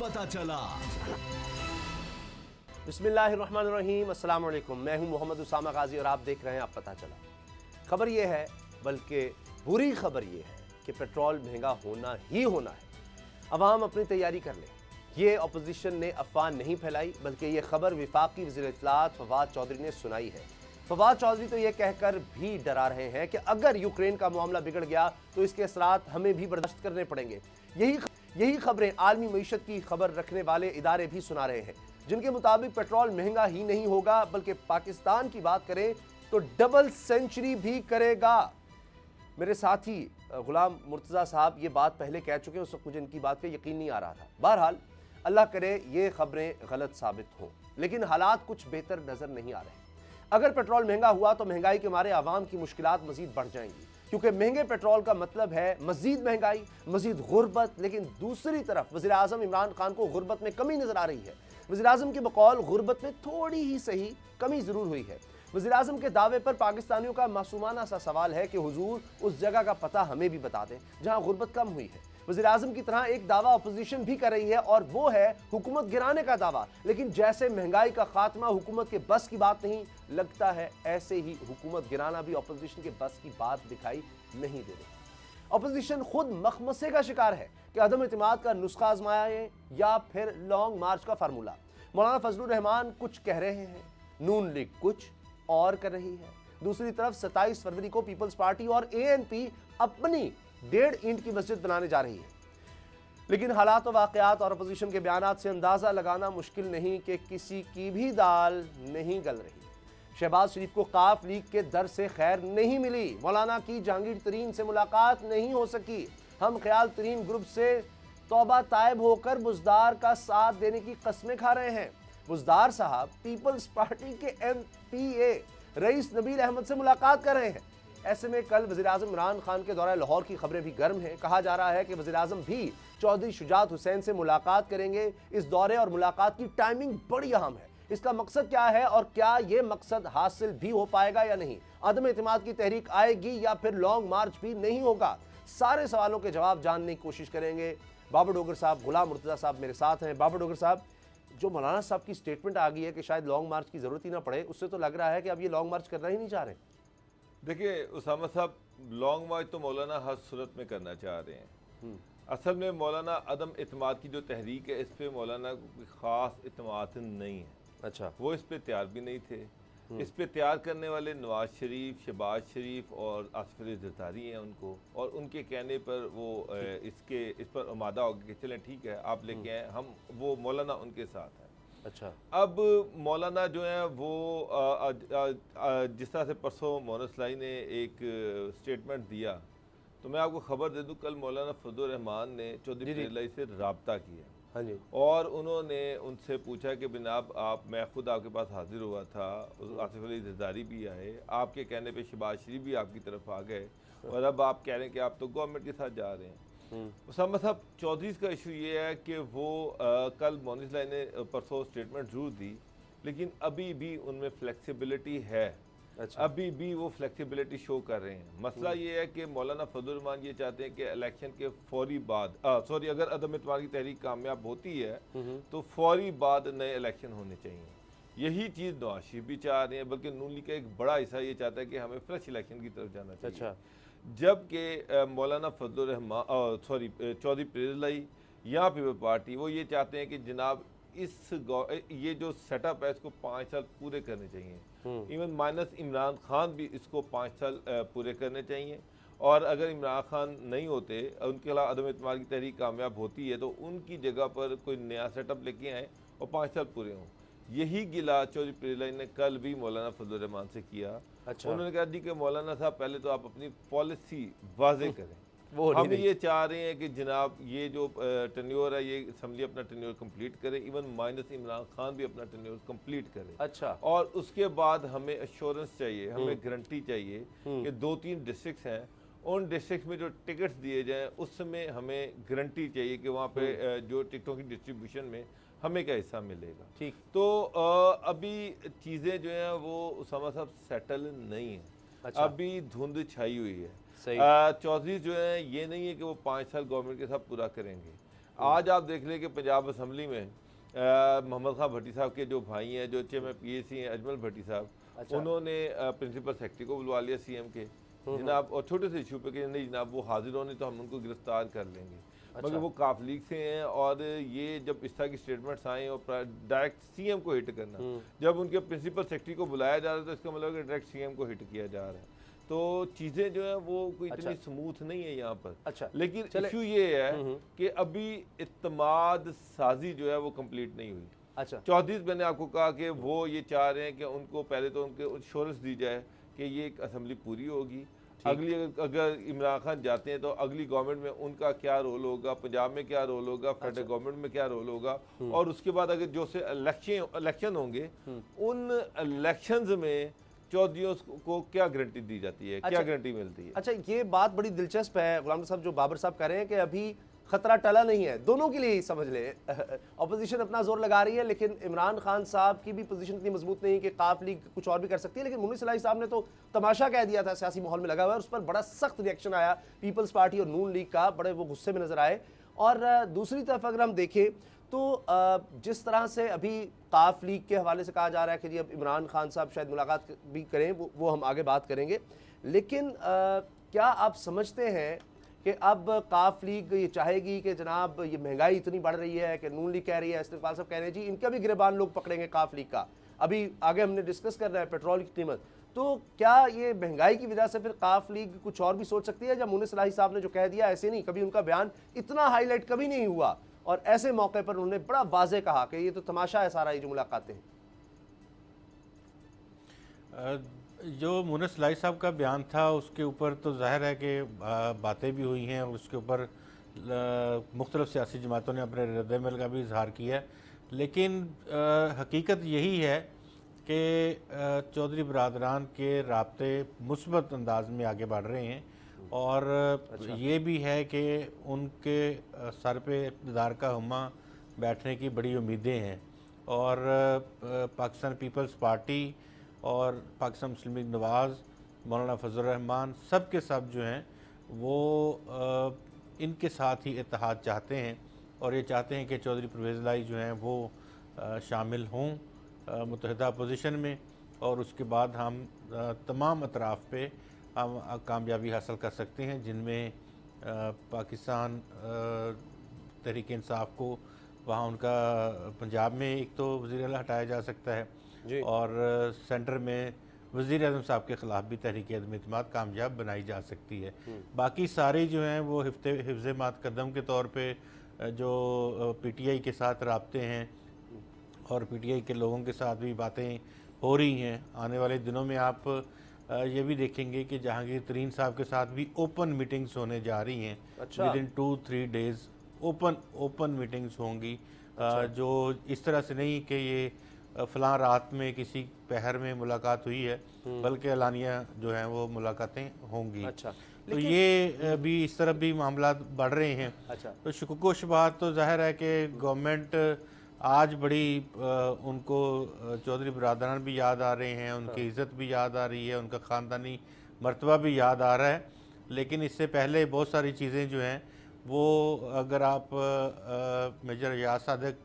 पता चला। बिस्मिल्लाहिर्रहमानिर्रहीम, अस्सलाम वालेकुम। मैं हूं मोहम्मद उसामा गाजी और आप देख रहे हैं आप पता चला। खबर यह है, बल्कि बुरी खबर यह है कि पेट्रोल महंगा होना ही होना है। अवाम अपनी तैयारी कर ले। ये अपोजिशन ने अफवाह नहीं फैलाई, बल्कि ये खबर विफाकी वज़ीर इत्तलात फवाद चौधरी ने सुनाई है। फवाद चौधरी तो ये कहकर भी डरा रहे हैं कि अगर यूक्रेन का मामला बिगड़ गया तो इसके असरात हमें भी बर्दाश्त करने पड़ेंगे। यही खबरें आलमी मईशत की खबर रखने वाले इदारे भी सुना रहे हैं, जिनके मुताबिक पेट्रोल महंगा ही नहीं होगा, बल्कि पाकिस्तान की बात करें तो डबल सेंचुरी भी करेगा। मेरे साथी गुलाम मुर्तज़ा साहब ये बात पहले कह चुके हैं, उस वक्त मुझे इनकी बात पे यकीन नहीं आ रहा था। बहरहाल अल्लाह करे ये खबरें गलत साबित हों, लेकिन हालात कुछ बेहतर नजर नहीं आ रहे। अगर पेट्रोल महंगा हुआ तो महंगाई के मारे आवाम की मुश्किलात मजीद बढ़ जाएंगी, क्योंकि महंगे पेट्रोल का मतलब है मजीद महंगाई, मजीद गुर्बत। लेकिन दूसरी तरफ वज़ीर आज़म इमरान खान को गुर्बत में कमी नजर आ रही है। वज़ीर आज़म के बकौल गुर्बत में थोड़ी ही सही कमी जरूर हुई है। वज़ीर आज़म के दावे पर पाकिस्तानियों का मासूमाना सा सवाल है कि हुजूर उस जगह का पता हमें भी बता दें जहां गुर्बत कम हुई है। वज़ीर आज़म की तरह एक दावा अपोजिशन भी कर रही है और वो है हुकूमत गिराने का दावा। लेकिन जैसे महंगाई का खात्मा हुकूमत के बस की बात नहीं, लगता है ऐसे ही हुकूमत गिराना भी अपोजिशन के बस की बात दिखाई नहीं दे रही। अपोजिशन खुद मखमसे का शिकार है कि अदम इत्मीनाद का नुस्खा आजमाया है या फिर लॉन्ग मार्च का फार्मूला। मौलाना फजलुर रहमान कुछ कह रहे हैं, नून लीग कुछ और कर रही है। दूसरी तरफ 27 फरवरी को पीपल्स पार्टी और एएनपी अपनी 1.5 ईंट की मस्जिद बनाने जा रही है। लेकिन हालात व वाक़यात और अपोजिशन के बयानात से अंदाजा लगाना मुश्किल नहीं कि किसी की भी दाल नहीं गल रही। शहबाज शरीफ को काफ लीग के दर से खैर नहीं मिली। मौलाना की जहांगीर तरीन से मुलाकात नहीं हो सकी। हम ख्याल तरीन ग्रुप से तौबा तायब होकर बुज़दार का साथ देने की कस्में खा रहे हैं। बुज़दार साहब पीपल्स पार्टी के MPA रईस नबील अहमद से मुलाकात कर रहे हैं। ऐसे में कल वज़ीर आज़म इमरान खान के दौरे लाहौर की खबरें भी गर्म हैं। कहा जा रहा है कि वज़ीर आज़म भी चौधरी शुजात हुसैन से मुलाकात करेंगे। इस दौरे और मुलाकात की टाइमिंग बड़ी अहम है। इसका मकसद क्या है और क्या ये मकसद हासिल भी हो पाएगा या नहीं? अदम इत्मीनाद की तहरीक आएगी या फिर लॉन्ग मार्च भी नहीं होगा? सारे सवालों के जवाब जानने की कोशिश करेंगे। बाबर डोगर साहब, गुलाम मुर्तज़ा साहब मेरे साथ हैं। बाबर डोगर साहब, जो मौलाना साहब की स्टेटमेंट आ गई है कि शायद लॉन्ग मार्च की जरूरत ही ना पड़े, उससे तो लग रहा है कि अब ये लॉन्ग मार्च करना ही नहीं चाह रहे। देखिए उसामा साहब, लॉन्ग मार्च तो मौलाना हर सूरत में करना चाह रहे हैं। असल में मौलाना अदम इत्मीनाद की जो तहरीक है, इस पर मौलाना कोई ख़ास इत्मीनाद नहीं है। अच्छा, वो इस पर तैयार भी नहीं थे। इस पे तैयार करने वाले नवाज शरीफ, शहबाज शरीफ और आसिफ अली ज़रदारी हैं उनको, और उनके कहने पर वो इस पर आमादा हो गए कि चलें ठीक है आप लेके आए, हम वो मौलाना उनके साथ हैं। अच्छा, अब मौलाना जो है वो जिस तरह से परसों मोहन सलाई ने एक स्टेटमेंट दिया, तो मैं आपको खबर दे दूं, कल मौलाना फजलुर रहमान ने चौधरी प्रेलाई से रब्ता किया। हाँ जी, और उन्होंने उनसे पूछा कि जनाब मैं खुद आपके पास हाजिर हुआ था, आसिफ अली ज़रदारी भी आए, आपके कहने पे शहबाज शरीफ भी आपकी तरफ आ गए, और अब आप कह रहे हैं कि आप तो गवर्नमेंट के साथ जा रहे हैं। उसामा साहब, चौधरी का इशू ये है कि वो कल मोहन सलाई ने परसों स्टेटमेंट जरूर दी, लेकिन अभी भी उनमें फ्लेक्सिबिलिटी है। अच्छा, अभी भी वो फ्लेक्सिबिलिटी शो कर रहे हैं। मसला ये है कि मौलाना फजलुर रहमान ये चाहते हैं कि इलेक्शन के फौरी बाद अगर अदम इत्मीनाद की तहरीक कामयाब होती है तो फौरी बाद नए इलेक्शन होने चाहिए। यही चीज़ नवाज शरीफ भी चाह रहे हैं, बल्कि नून लीग का एक बड़ा हिस्सा ये चाहता है कि हमें फ्रेश इलेक्शन की तरफ जाना चाहिए। अच्छा, जबकि मौलाना फजलुर रहमान चौधरी प्रेलाई या पीपल पार्टी वो ये चाहते हैं कि जनाब ये जो सेटअप है इसको 5 साल पूरे करने चाहिए। इवन माइनस इमरान खान भी इसको 5 साल पूरे करने चाहिए, और अगर इमरान खान नहीं होते, उनके अलावा अदम इत्मीनाद की तहरीक कामयाब होती है, तो उनकी जगह पर कोई नया सेटअप लेके आए और 5 साल पूरे हों। यही गिला चौधरी प्रेलाई ने कल भी मौलाना फजलुर रहमान से किया। अच्छा, उन्होंने कहा जी कि मौलाना साहब पहले तो आप अपनी पॉलिसी वाजे करें। हम ये चाह रहे हैं कि जनाब ये जो टेन्योर है, ये असम्बली अपना टेन्योर कंप्लीट करे, इवन माइनस इमरान खान भी अपना टेन्योर कंप्लीट करे। अच्छा, और उसके बाद हमें एश्योरेंस चाहिए, हमें गारंटी चाहिए कि 2-3 डिस्ट्रिक्ट्स हैं, उन डिस्ट्रिक्ट में जो टिकट्स दिए जाएं उसमें हमें गारंटी चाहिए कि वहाँ पे जो टिकटों की डिस्ट्रीब्यूशन में हमें क्या हिस्सा मिलेगा। ठीक, तो अभी चीज़ें जो हैं वो उसामा साहब सेटल नहीं है। अच्छा, अभी धुंध छाई हुई है। चौधरी जो है ये नहीं है कि वो 5 साल गवर्नमेंट के साथ पूरा करेंगे। आज आप देख लें कि पंजाब असम्बली में मोहम्मद खान भट्टी साहब के जो भाई हैं, जो चेयरमैन PAC हैं, अजमल भट्टी साहब, अच्छा। उन्होंने प्रिंसिपल सेक्रेटरी को बुलवा लिया CM के जनाब, और छोटे से इशू पे कि नहीं जनाब वो हाजिर होने तो हम उनको गिरफ्तार कर लेंगे। अच्छा। मगर वो काफ लीग से हैं, और ये जब इस तरह की स्टेटमेंट्स आए और डायरेक्ट CM को हिट करना, जब उनके प्रिंसिपल सेक्रेटरी को बुलाया जा रहा है तो इसका मतलब है कि डायरेक्ट CM को हिट किया जा रहा है। तो चीज़ें जो है वो कोई इतनी स्मूथ नहीं है यहाँ पर। अच्छा, लेकिन इशू ये है कि अभी इत्तेमाद साजी जो है वो कंप्लीट नहीं हुई। अच्छा, 34 मैंने आपको कहा कि वो ये चाह रहे हैं कि उनको पहले तो उनके इंश्योरेंस दी जाए कि ये एक असम्बली पूरी होगी, अगली अगर इमरान खान जाते हैं तो अगली गवर्नमेंट में उनका क्या रोल होगा, पंजाब में क्या रोल होगा, फेडरल गवर्नमेंट में क्या रोल होगा, और उसके बाद अगर जो से इलेक्शन होंगे उन इलेक्शंस में चौधरियों को क्या गारंटी दी जाती है, क्या गारंटी मिलती है। अच्छा, ये बात बड़ी दिलचस्प है गुलाम साहब जो बाबर साहब कह रहे हैं कि अभी खतरा टला नहीं है, दोनों के लिए ही समझ ले। अपोजिशन अपना जोर लगा रही है, लेकिन इमरान खान साहब की भी पोजीशन इतनी मजबूत नहीं कि काफ लीग कुछ और भी कर सकती है। लेकिन मुनीस इलाही साहब ने तो तमाशा कह दिया था सियासी माहौल में लगा हुआ है, उस पर बड़ा सख्त रिएक्शन आया पीपल्स पार्टी और नून लीग का, बड़े वो गुस्से में नजर आए। और दूसरी तरफ अगर हम देखें तो जिस तरह से अभी काफ लीग के हवाले से कहा जा रहा है कि जी अब इमरान खान साहब शायद मुलाकात भी करें, वो हम आगे बात करेंगे। लेकिन क्या आप समझते हैं कि अब काफ लीग ये चाहेगी कि जनाब ये महंगाई इतनी बढ़ रही है कि नून लीग कह रही है, इस्तेमाल साहब कह रहे हैं जी इनका भी गिरबान लोग पकड़ेंगे काफ लीग का, अभी आगे हमने डिस्कस कर रहे हैं पेट्रोल की कीमत, तो क्या ये महंगाई की वजह से फिर काफ लीग कुछ और भी सोच सकती है? जब मुनीस इलाही साहब ने जो कह दिया ऐसे नहीं, कभी उनका बयान इतना हाईलाइट कभी नहीं हुआ, और ऐसे मौके पर उन्होंने बड़ा वाज़ेह कहा कि ये तो तमाशा है सारा, ये जो मुलाकातें हैं। जो मुनीस इलाही साहब का बयान था उसके ऊपर तो जाहिर है कि बातें भी हुई हैं और उसके ऊपर मुख्तलिफ सियासी जमातों ने अपने रद्द-ए-अमल का भी इजहार किया है। लेकिन हकीकत यही है कि चौधरी बरादरान के राब्ते मुस्बत अंदाज में आगे बढ़ रहे हैं, और ये भी है कि उनके सर पे इक़्तिदार का हुम्मा बैठने की बड़ी उम्मीदें हैं, और पाकिस्तान पीपल्स पार्टी और पाकिस्तान मुस्लिम लीग नवाज़, मौलाना फजल रहमान, सब के सब जो हैं वो इनके साथ ही इत्तेहाद चाहते हैं, और ये चाहते हैं कि चौधरी परवेज़ इलाही जो हैं वो शामिल हों मुत्तहिदा अपोजिशन में, और उसके बाद हम तमाम अतराफ़ पे हम कामयाबी हासिल कर सकते हैं, जिनमें पाकिस्तान तहरीक इंसाफ को वहाँ उनका पंजाब में एक तो वज़ीर आला हटाया जा सकता है, और सेंटर में वज़ीर आज़म साहब के ख़िलाफ़ भी तहरीक अदम इत्मीनाद कामयाब बनाई जा सकती है। बाकी सारे जो हैं वो हिफ्ज़ मातकदम के तौर पे जो PTI के साथ राब्ते हैं और PTI के लोगों के साथ भी बातें हो रही हैं। आने वाले दिनों में आप ये भी देखेंगे कि जहांगीर तरीन साहब के साथ भी ओपन मीटिंग्स होने जा रही हैं। अच्छा। विदिन 2-3 डेज़ ओपन मीटिंग्स होंगी। जो इस तरह से नहीं कि ये फ़लाँ रात में किसी पहर में मुलाकात हुई है, बल्कि एलानिया जो हैं वो मुलाकातें होंगी। अच्छा, तो ये भी इस तरफ भी मामला बढ़ रहे हैं। अच्छा, तो शुकुक व शुबहात तो ज़ाहिर है कि गवर्नमेंट आज बड़ी उनको चौधरी बरादरान भी याद आ रहे हैं, उनकी इज़्ज़त भी याद आ रही है, उनका ख़ानदानी मर्तबा भी याद आ रहा है। लेकिन इससे पहले बहुत सारी चीज़ें जो हैं वो अगर आप मेजर रियाज सादक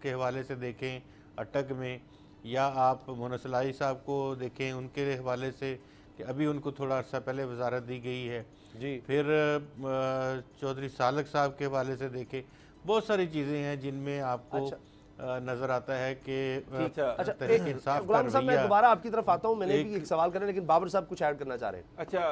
के हवाले से देखें अटक में, या आप मुनीस इलाही साहब को देखें उनके हवाले से कि अभी उनको थोड़ा अर्सा पहले वजारत दी गई है जी। फिर चौधरी सालक साहब के हवाले से देखें, बहुत सारी चीज़ें हैं जिनमें आपको नज़र आता है कि अच्छा, तहरीक इंसाफ का गुलाम साहब मैं रवैया। दोबारा आपकी तरफ आता हूँ, मैंने भी एक सवाल करना है, लेकिन बाबर साहब कुछ ऐड करना चाह रहे हैं। अच्छा,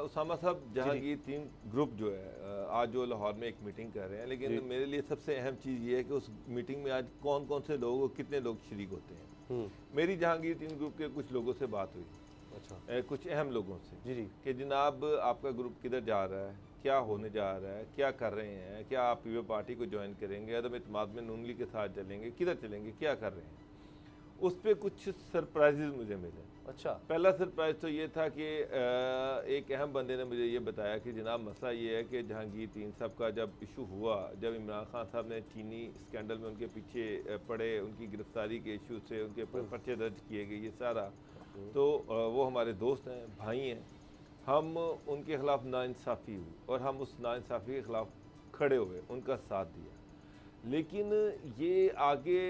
उसामा साहब, जहांगीर तीन ग्रुप जो है आज जो लाहौर में एक मीटिंग कर रहे हैं, लेकिन मेरे लिए सबसे अहम चीज़ ये है कि उस मीटिंग में आज कौन कौन से लोग, कितने लोग शरीक होते हैं। मेरी जहांगीर तीन ग्रुप के कुछ लोगों से बात हुई, अच्छा, कुछ अहम लोगों से, जी जी, कि जनाब आपका ग्रुप किधर जा रहा है, क्या होने जा रहा है, क्या कर रहे हैं, क्या आप पीपल पार्टी को ज्वाइन करेंगे, अदम इत्मीनाद में नून लीग के साथ चलेंगे, किधर चलेंगे, क्या कर रहे हैं। उस पर कुछ सरप्राइजेज मुझे मिले। अच्छा, पहला सरप्राइज तो ये था कि एक अहम बंदे ने मुझे ये बताया कि जनाब मसला ये है कि जहांगीर तीन साहब का जब इशू हुआ, जब इमरान खान साहब ने चीनी स्कैंडल में उनके पीछे पड़े, उनकी गिरफ्तारी के इशू से उनके पर्चे दर्ज किए गए, ये सारा, तो वो हमारे दोस्त हैं, भाई हैं, हम उनके ख़िलाफ़ नाइंसाफ़ी हुई और हम उस नाइंसाफ़ी के ख़िलाफ़ खड़े हुए, उनका साथ दिया। लेकिन ये आगे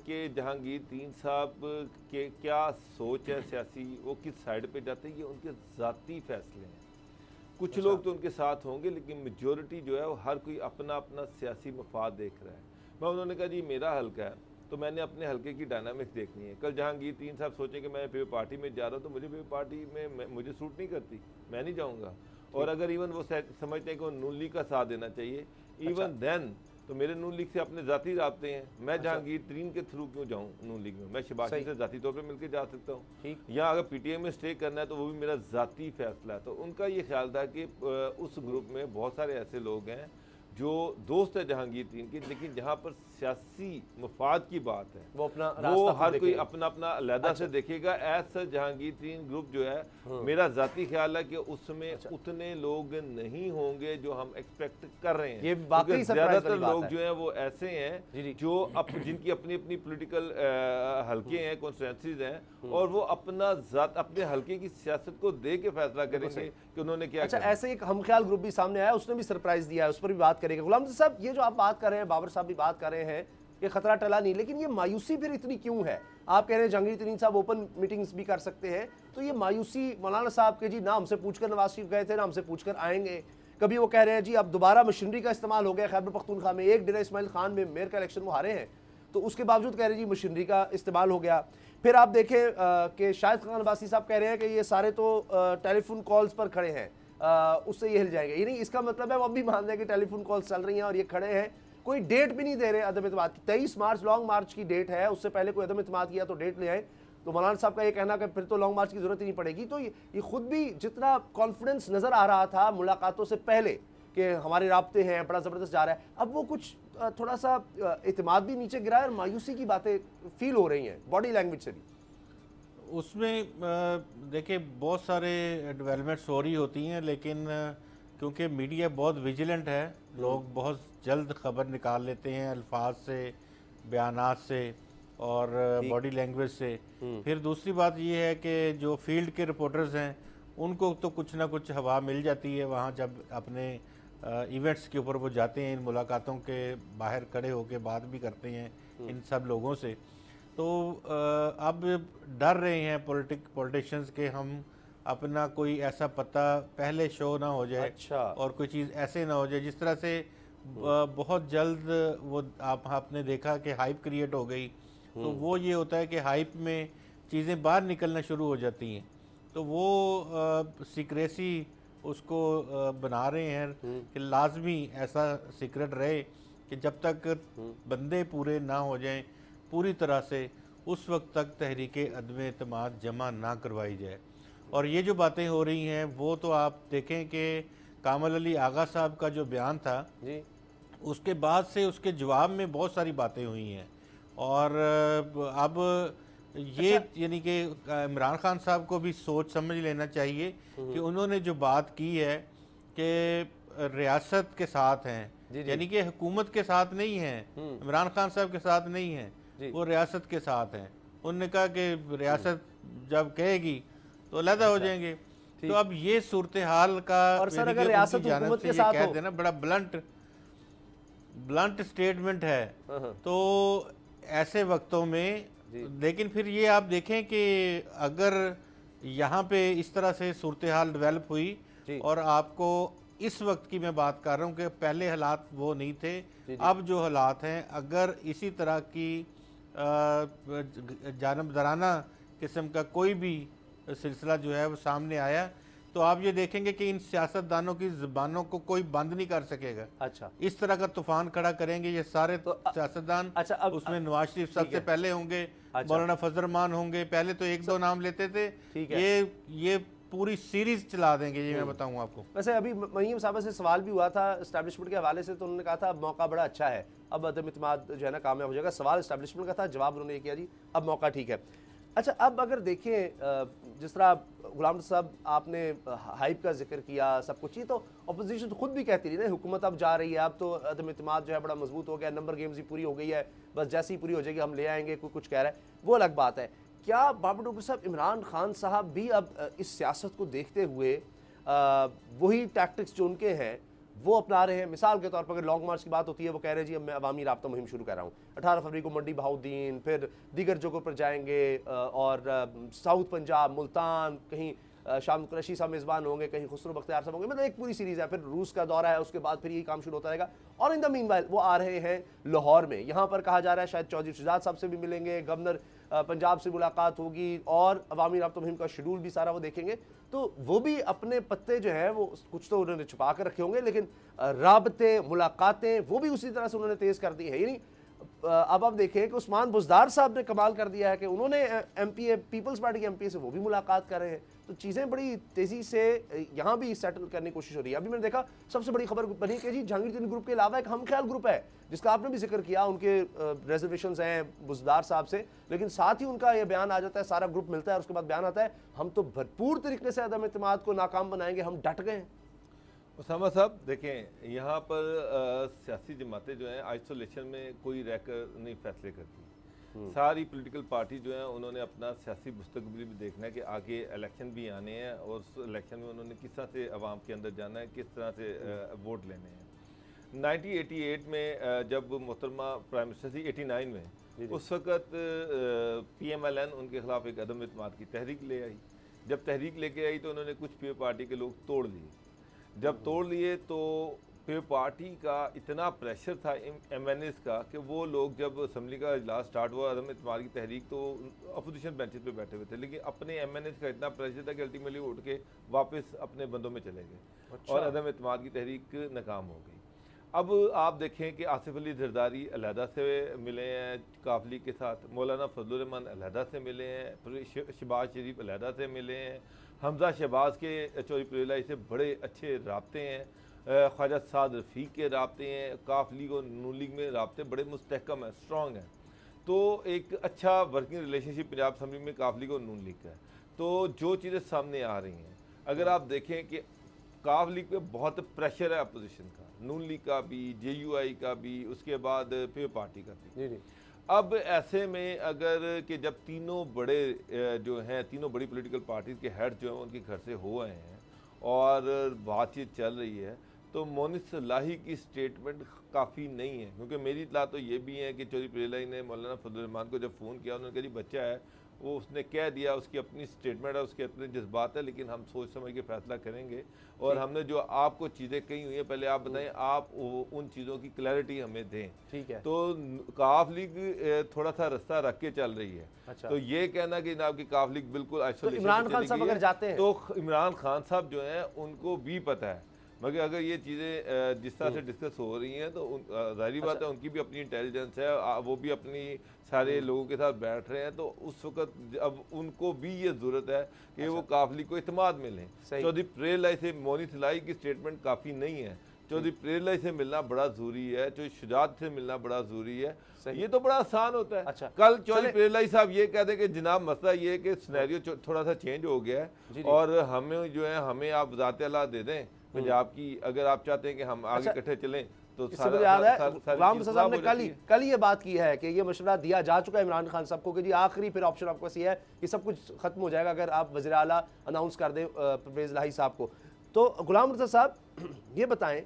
के जहांगीर तीन साहब के क्या सोच है सियासी, वो किस साइड पे जाते हैं, ये उनके ज़ाती फैसले हैं। कुछ लोग तो उनके साथ होंगे, लेकिन मेजॉरिटी जो है वो हर कोई अपना अपना सियासी मफाद देख रहा है। मैं उन्होंने कहा जी मेरा हल्का है तो मैंने अपने हल्के की डायनामिक्स देखनी है। कल जहांगीर तीन साहब सोचें कि मैं पीपल पार्टी में जा रहा हूँ तो मुझे पीपल पार्टी में मुझे सूट नहीं करती, मैं नहीं जाऊँगा। और अगर इवन वो समझते हैं कि वो नून लीग का साथ देना चाहिए, इवन देन तो मेरे नून लीग से अपने जाती राब्ते हैं। मैं जहांगीर तरीन के थ्रू क्यों जाऊं नून लीग में? मैं शबाशी से जाती तौर पे मिलकर जा सकता हूं। या अगर पीटीआई में स्टे करना है तो वो भी मेरा जाती फैसला है। तो उनका ये ख्याल था कि उस ग्रुप में बहुत सारे ऐसे लोग हैं जो दोस्त है जहांगीर तरीन की, लेकिन जहाँ पर सियासी मफाद की बात है वो हर कोई अपना अपना अलहदा से देखेगा। ऐसा जहांगीर तरीन ग्रुप जो है मेरा जाती ख्याल है कि उसमें उतने लोग नहीं होंगे जो हम एक्सपेक्ट कर रहे हैं। ये वाकई ज्यादातर लोग जो हैं वो ऐसे हैं जो जिनकी अपनी अपनी पॉलिटिकल हल्के हैं, कॉन्स्टिट्यूएंसीज हैं, और वो अपने हल्के की सियासत को दे के फैसला करेंगे कि उन्होंने क्या। अच्छा, ऐसे एक हमख्याल ग्रुप भी सामने आया, उसने भी सरप्राइज दिया है, उस पर भी बात करेंगे। गुलाम साहब, ये जो आप बात कर रहे हैं, बाबर साहब भी बात कर रहे हैं, ये खतरा टला नहीं, लेकिन ये मायूसी फिर इतनी क्यों है? आप कह रहे हैं जहांगीर तरीन साहब ओपन मीटिंग्स भी कर सकते हैं, तो ये मायूसी मौलाना साहब के जी ना हमसे पूछकर नवाज शरीफ गए थे ना हमसे पूछकर आएंगे। कभी वो कह रहे हैं जी अब दोबारा मशीनरी का इस्तेमाल हो गया खैबर पख्तूनख्वा में, एक डेरा इस्माइल खान में मेयर का इलेक्शन वो हारे हैं, तो उसके बावजूद कह रहे हैं जी मशीनरी का इस्तेमाल हो गया। फिर आप देखें कि शाहिद खान अब्बासी साहब कह रहे हैं कि ये सारे तो टेलीफोन कॉल्स पर खड़े हैं, उससे ये हिल जाएंगे। ये नहीं, इसका मतलब है वो अब भी मान रहे हैं कि टेलीफोन कॉल्स चल रही हैं और ये खड़े हैं, कोई डेट भी नहीं दे रहे अदम इत्मीनान की। 23 मार्च लॉन्ग मार्च की डेट है, उससे पहले कोई अदम इत्मीनान किया तो डेट ले आए। तो मौलाना साहब का ये कहना कि फिर तो लॉन्ग मार्च की जरूरत ही नहीं पड़ेगी। तो ये खुद भी जितना कॉन्फिडेंस नजर आ रहा था मुलाकातों से पहले कि हमारे राब्ते हैं, बड़ा जबरदस्त जा रहा है, अब वो कुछ थोड़ा सा इत्मीनान भी नीचे गिरा है और मायूसी की बातें फील हो रही हैं बॉडी लैंग्वेज से भी। उसमें देखिए बहुत सारे डेवलपमेंट्स हो रही होती हैं, लेकिन क्योंकि मीडिया बहुत विजिलेंट है, लोग बहुत जल्द खबर निकाल लेते हैं अल्फाज से, बयानात से और बॉडी लैंग्वेज से। फिर दूसरी बात ये है कि जो फील्ड के रिपोर्टर्स हैं उनको तो कुछ ना कुछ हवा मिल जाती है वहाँ, जब अपने इवेंट्स के ऊपर वो जाते हैं, इन मुलाकातों के बाहर खड़े होकर बात भी करते हैं इन सब लोगों से। तो अब डर रहे हैं पॉलिटिशियंस के हम अपना कोई ऐसा पता पहले शो ना हो जाए। अच्छा। और कोई चीज़ ऐसे ना हो जाए जिस तरह से बहुत जल्द वो आपने देखा कि हाइप क्रिएट हो गई। तो वो ये होता है कि हाइप में चीज़ें बाहर निकलना शुरू हो जाती हैं, तो वो सीक्रेसी उसको बना रहे हैं कि लाजमी ऐसा सीक्रेट रहे कि जब तक बंदे पूरे ना हो जाएं पूरी तरह से, उस वक्त तक तहरीक अदम एतमाद जमा ना करवाई जाए। और ये जो बातें हो रही हैं वो तो आप देखें कि कामल अली आगा साहब का जो बयान था जी, उसके बाद से उसके जवाब में बहुत सारी बातें हुई हैं। और अब ये यानी कि इमरान खान साहब को भी सोच समझ लेना चाहिए कि उन्होंने जो बात की है कि रियासत के साथ हैं, यानी कि हुकूमत के साथ नहीं हैं, इमरान खान साहब के साथ नहीं हैं, वो रियासत के साथ हैं। उन्होंने कहा कि रियासत जब कहेगी तो अलहदा हो जाएंगे। तो अब ये सूरत हाल का और सर अगर रियासत हुकूमत के साथ कह देना बड़ा ब्लंट स्टेटमेंट है। तो ऐसे वक्तों में, लेकिन फिर ये आप देखें कि अगर यहाँ पे इस तरह से सूरत हाल डेवलप हुई और आपको इस वक्त की मैं बात कर रहा हूँ कि पहले हालात वो नहीं थे, अब जो हालात हैं अगर इसी तरह की जानबदाराना किस्म का कोई भी सिलसिला जो है वो सामने आया तो आप ये देखेंगे कि इन सियासतदानों की ज़बानों को कोई बंद नहीं कर सकेगा। अच्छा, इस तरह का तूफान खड़ा करेंगे ये सारे सियासतदान। अच्छा, उसमें नवाज शरीफ सबसे पहले होंगे, मौलाना फजल रहमान होंगे, पहले तो एक दो नाम लेते थे, ये पूरी सीरीज चला देंगे, ये मैं बताऊं आपको। वैसे अभी महीम साहब से सवाल भी हुआ था एस्टैब्लिशमेंट के हवाले से, तो उन्होंने कहा था अब मौका बड़ा अच्छा है, अब अदम इत्मीनान जो है ना कामयाब हो जाएगा। सवाल एस्टैब्लिशमेंट का था, जवाब उन्होंने ये किया जी अब मौका ठीक है। अच्छा, अब अगर देखें जिस तरह गुलाम साहब आपने हाइप का जिक्र किया सब कुछ, ये तो अपोजिशन खुद भी कहती रही ना हुकूमत अब जा रही है, अब तो अदम इत्मीनान जो है बड़ा मजबूत हो गया, नंबर गेम्स भी पूरी हो गई है, बस जैसे ही पूरी हो जाएगी हम ले आएंगे, कोई कुछ कह रहा है, वो अलग बात है। क्या बाबर डोगर साहब इमरान खान साहब भी अब इस सियासत को देखते हुए वही टैक्टिक्स जो उनके हैं वो अपना रहे हैं। मिसाल के तौर पर अगर लॉन्ग मार्च की बात होती है, वो कह रहे हैं जी अब मैं अवामी राब्ता मुहिम शुरू कर रहा हूँ, 18 फरवरी को मंडी बहाउद्दीन, फिर दीगर जगहों पर जाएंगे और साउथ पंजाब, मुल्तान, कहीं शाम कुरैशी साहब मेज़बान होंगे, कहीं खुसरो बख्तियार साहब होंगे, मतलब एक पूरी सीरीज़ है। फिर रूस का दौरा है, उसके बाद फिर यही काम शुरू होता रहेगा। और इन द मीनवाइल वो आ रहे हैं लाहौर में, यहाँ पर कहा जा रहा है शायद चौधरी शुजात साहब से भी मिलेंगे, गवर्नर पंजाब से मुलाकात होगी और अवामी राब्ता मुहिम का शेड्यूल भी सारा वो देखेंगे। तो वो भी अपने पत्ते जो है वो कुछ तो उन्होंने छुपा कर रखे होंगे, लेकिन राबते, मुलाकातें वो भी उसी तरह से उन्होंने तेज़ कर दी है। यानी अब आप देखें कि उस्मान बुज़दार साहब ने कमाल कर दिया है कि उन्होंने एमपी, पीपल्स पार्टी के एमपी से वो भी मुलाकात कर रहे हैं। तो चीज़ें बड़ी तेज़ी से यहाँ भी सेटल करने की कोशिश हो रही है। अभी मैंने देखा सबसे बड़ी खबर बनी कि जी जहांगीर ग्रुप के अलावा एक हम ख्याल ग्रुप है, जिसका आपने भी जिक्र किया, उनके रिजर्वेशंस हैं बुज़दार साहब से, लेकिन साथ ही उनका ये बयान आ जाता है, सारा ग्रुप मिलता है और उसके बाद बयान आता है हम तो भरपूर तरीके से अदम एतमाद को नाकाम बनाएंगे, हम डट गए हैं। उसामा साहब देखें, यहाँ पर सियासी जमातें जो हैं आइसोलेशन में कोई रहकर नहीं फैसले करती। सारी पॉलिटिकल पार्टी जो है उन्होंने अपना सियासी मुस्तकबिल भी देखना है कि आगे इलेक्शन भी आने हैं और उस इलेक्शन में उन्होंने किस तरह से आवाम के अंदर जाना है, किस तरह से वोट लेने हैं। 1988 में जब मोहतरमा प्राइम मिनिस्टर थी 89 में, उस वक़्त PMLN उनके खिलाफ एक अदम एतमाद की तहरीक ले आई। जब तहरीक लेके आई तो उन्होंने कुछ पीओ पार्टी के लोग तोड़ लिए। जब तोड़ लिए तो पीओ पार्टी का इतना प्रेशर था MNAs का कि वो लोग जब असम्बली का इजलास स्टार्ट हुआ अदम एतमाद की तहरीक, तो अपोजिशन बेंचेस पे बैठे हुए थे, लेकिन अपने MNAs का इतना प्रेशर था कि अल्टीमेटली उठ के वापस अपने बंदों में चले गए और अदम एतमाद की तहरीक नाकाम हो गई। अब आप देखें कि आसिफ अली जरदारी अलहदा से मिले हैं काफली के साथ, मौलाना फजलुर रहमान अलहदा से मिले हैं, शहबाज शरीफ अलहदा से मिले हैं, हमजा शहबाज के चौधरी प्रेलाई से बड़े अच्छे राब्ते हैं, ख्वाजा साद रफ़ीक के राब्ते हैं, काफ लीग और नून लीग में राब्ते बड़े मुस्तहकम हैं, स्ट्रॉन्ग हैं। तो एक अच्छा वर्किंग रिलेशनशिप पंजाब असम्बली में काफ लीग और नून लीग का है। तो जो चीज़ें सामने आ रही हैं, अगर आप देखें कि काफ लीग पे बहुत प्रेशर है अपोजिशन का, नून लीग का भी, JUI का भी, उसके बाद पीओ पार्टी का भी। जी। अब ऐसे में अगर कि जब तीनों बड़े जो हैं, तीनों बड़ी पॉलिटिकल पार्टीज़ के हेड जो हैं उनके घर से हो आए हैं और बातचीत चल रही है, तो मोनिस लाही की स्टेटमेंट काफ़ी नहीं है। क्योंकि मेरी इतला तो ये भी है कि चौधरी प्रेलाई ने मौलाना फजलुर रहमान को जब फ़ोन किया, उन्होंने कहा जी बच्चा है, वो उसने कह दिया, उसकी अपनी स्टेटमेंट है, उसके अपने जज्बात है, लेकिन हम सोच समझ के फैसला करेंगे। और हमने जो आपको चीज़ें कही हुई हैं, पहले आप बताएं, आप उन चीज़ों की क्लैरिटी हमें दें। ठीक है। तो काफ लीग थोड़ा सा रास्ता रख के चल रही है। अच्छा। तो ये कहना कि जनाब की काफ लीग बिल्कुल आइसोलेशन, तो इमरान खान साहब अगर जाते हैं तो इमरान खान साहब जो हैं उनको भी पता है, मगर अगर ये चीज़ें जिस तरह से डिस्कस हो रही हैं तो जाहिर बात है उनकी भी अपनी इंटेलिजेंस है, वो भी अपनी सारे लोगों के साथ बैठ रहे हैं। तो उस वक्त अब उनको भी ये ज़रूरत है कि वो काफली को इत्मीनान में लें। चौधरी प्रेलाई से मोनिस लाई की स्टेटमेंट काफ़ी नहीं है, चौधरी प्रेलाई से मिलना बड़ा ज़रूरी है, चौधरी शुजात से मिलना बड़ा ज़रूरी है। ये तो बड़ा आसान होता है। अच्छा। कल चौधरी प्रेलाई साहब ये कहते कि जनाब मसला ये है कि सिनेरियो थोड़ा सा चेंज हो गया है और हमें जो है हमें आप वज़ात अल्लाह दे दें पंजाब की, अगर आप चाहते हैं कि हम आगे इकट्ठे चलें तो इससे याद है गुलाम रज़ा साहब ने कल ये बात की है कि ये मशवरा दिया जा चुका है इमरान खान साहब को कि जी आखिरी फिर ऑप्शन आपके पास ये है कि सब कुछ खत्म हो जाएगा अगर आप वज़ीर आला अनाउंस कर दें परवेज़ लाही साहब को। तो गुलाम रज़ा साहब ये बताएं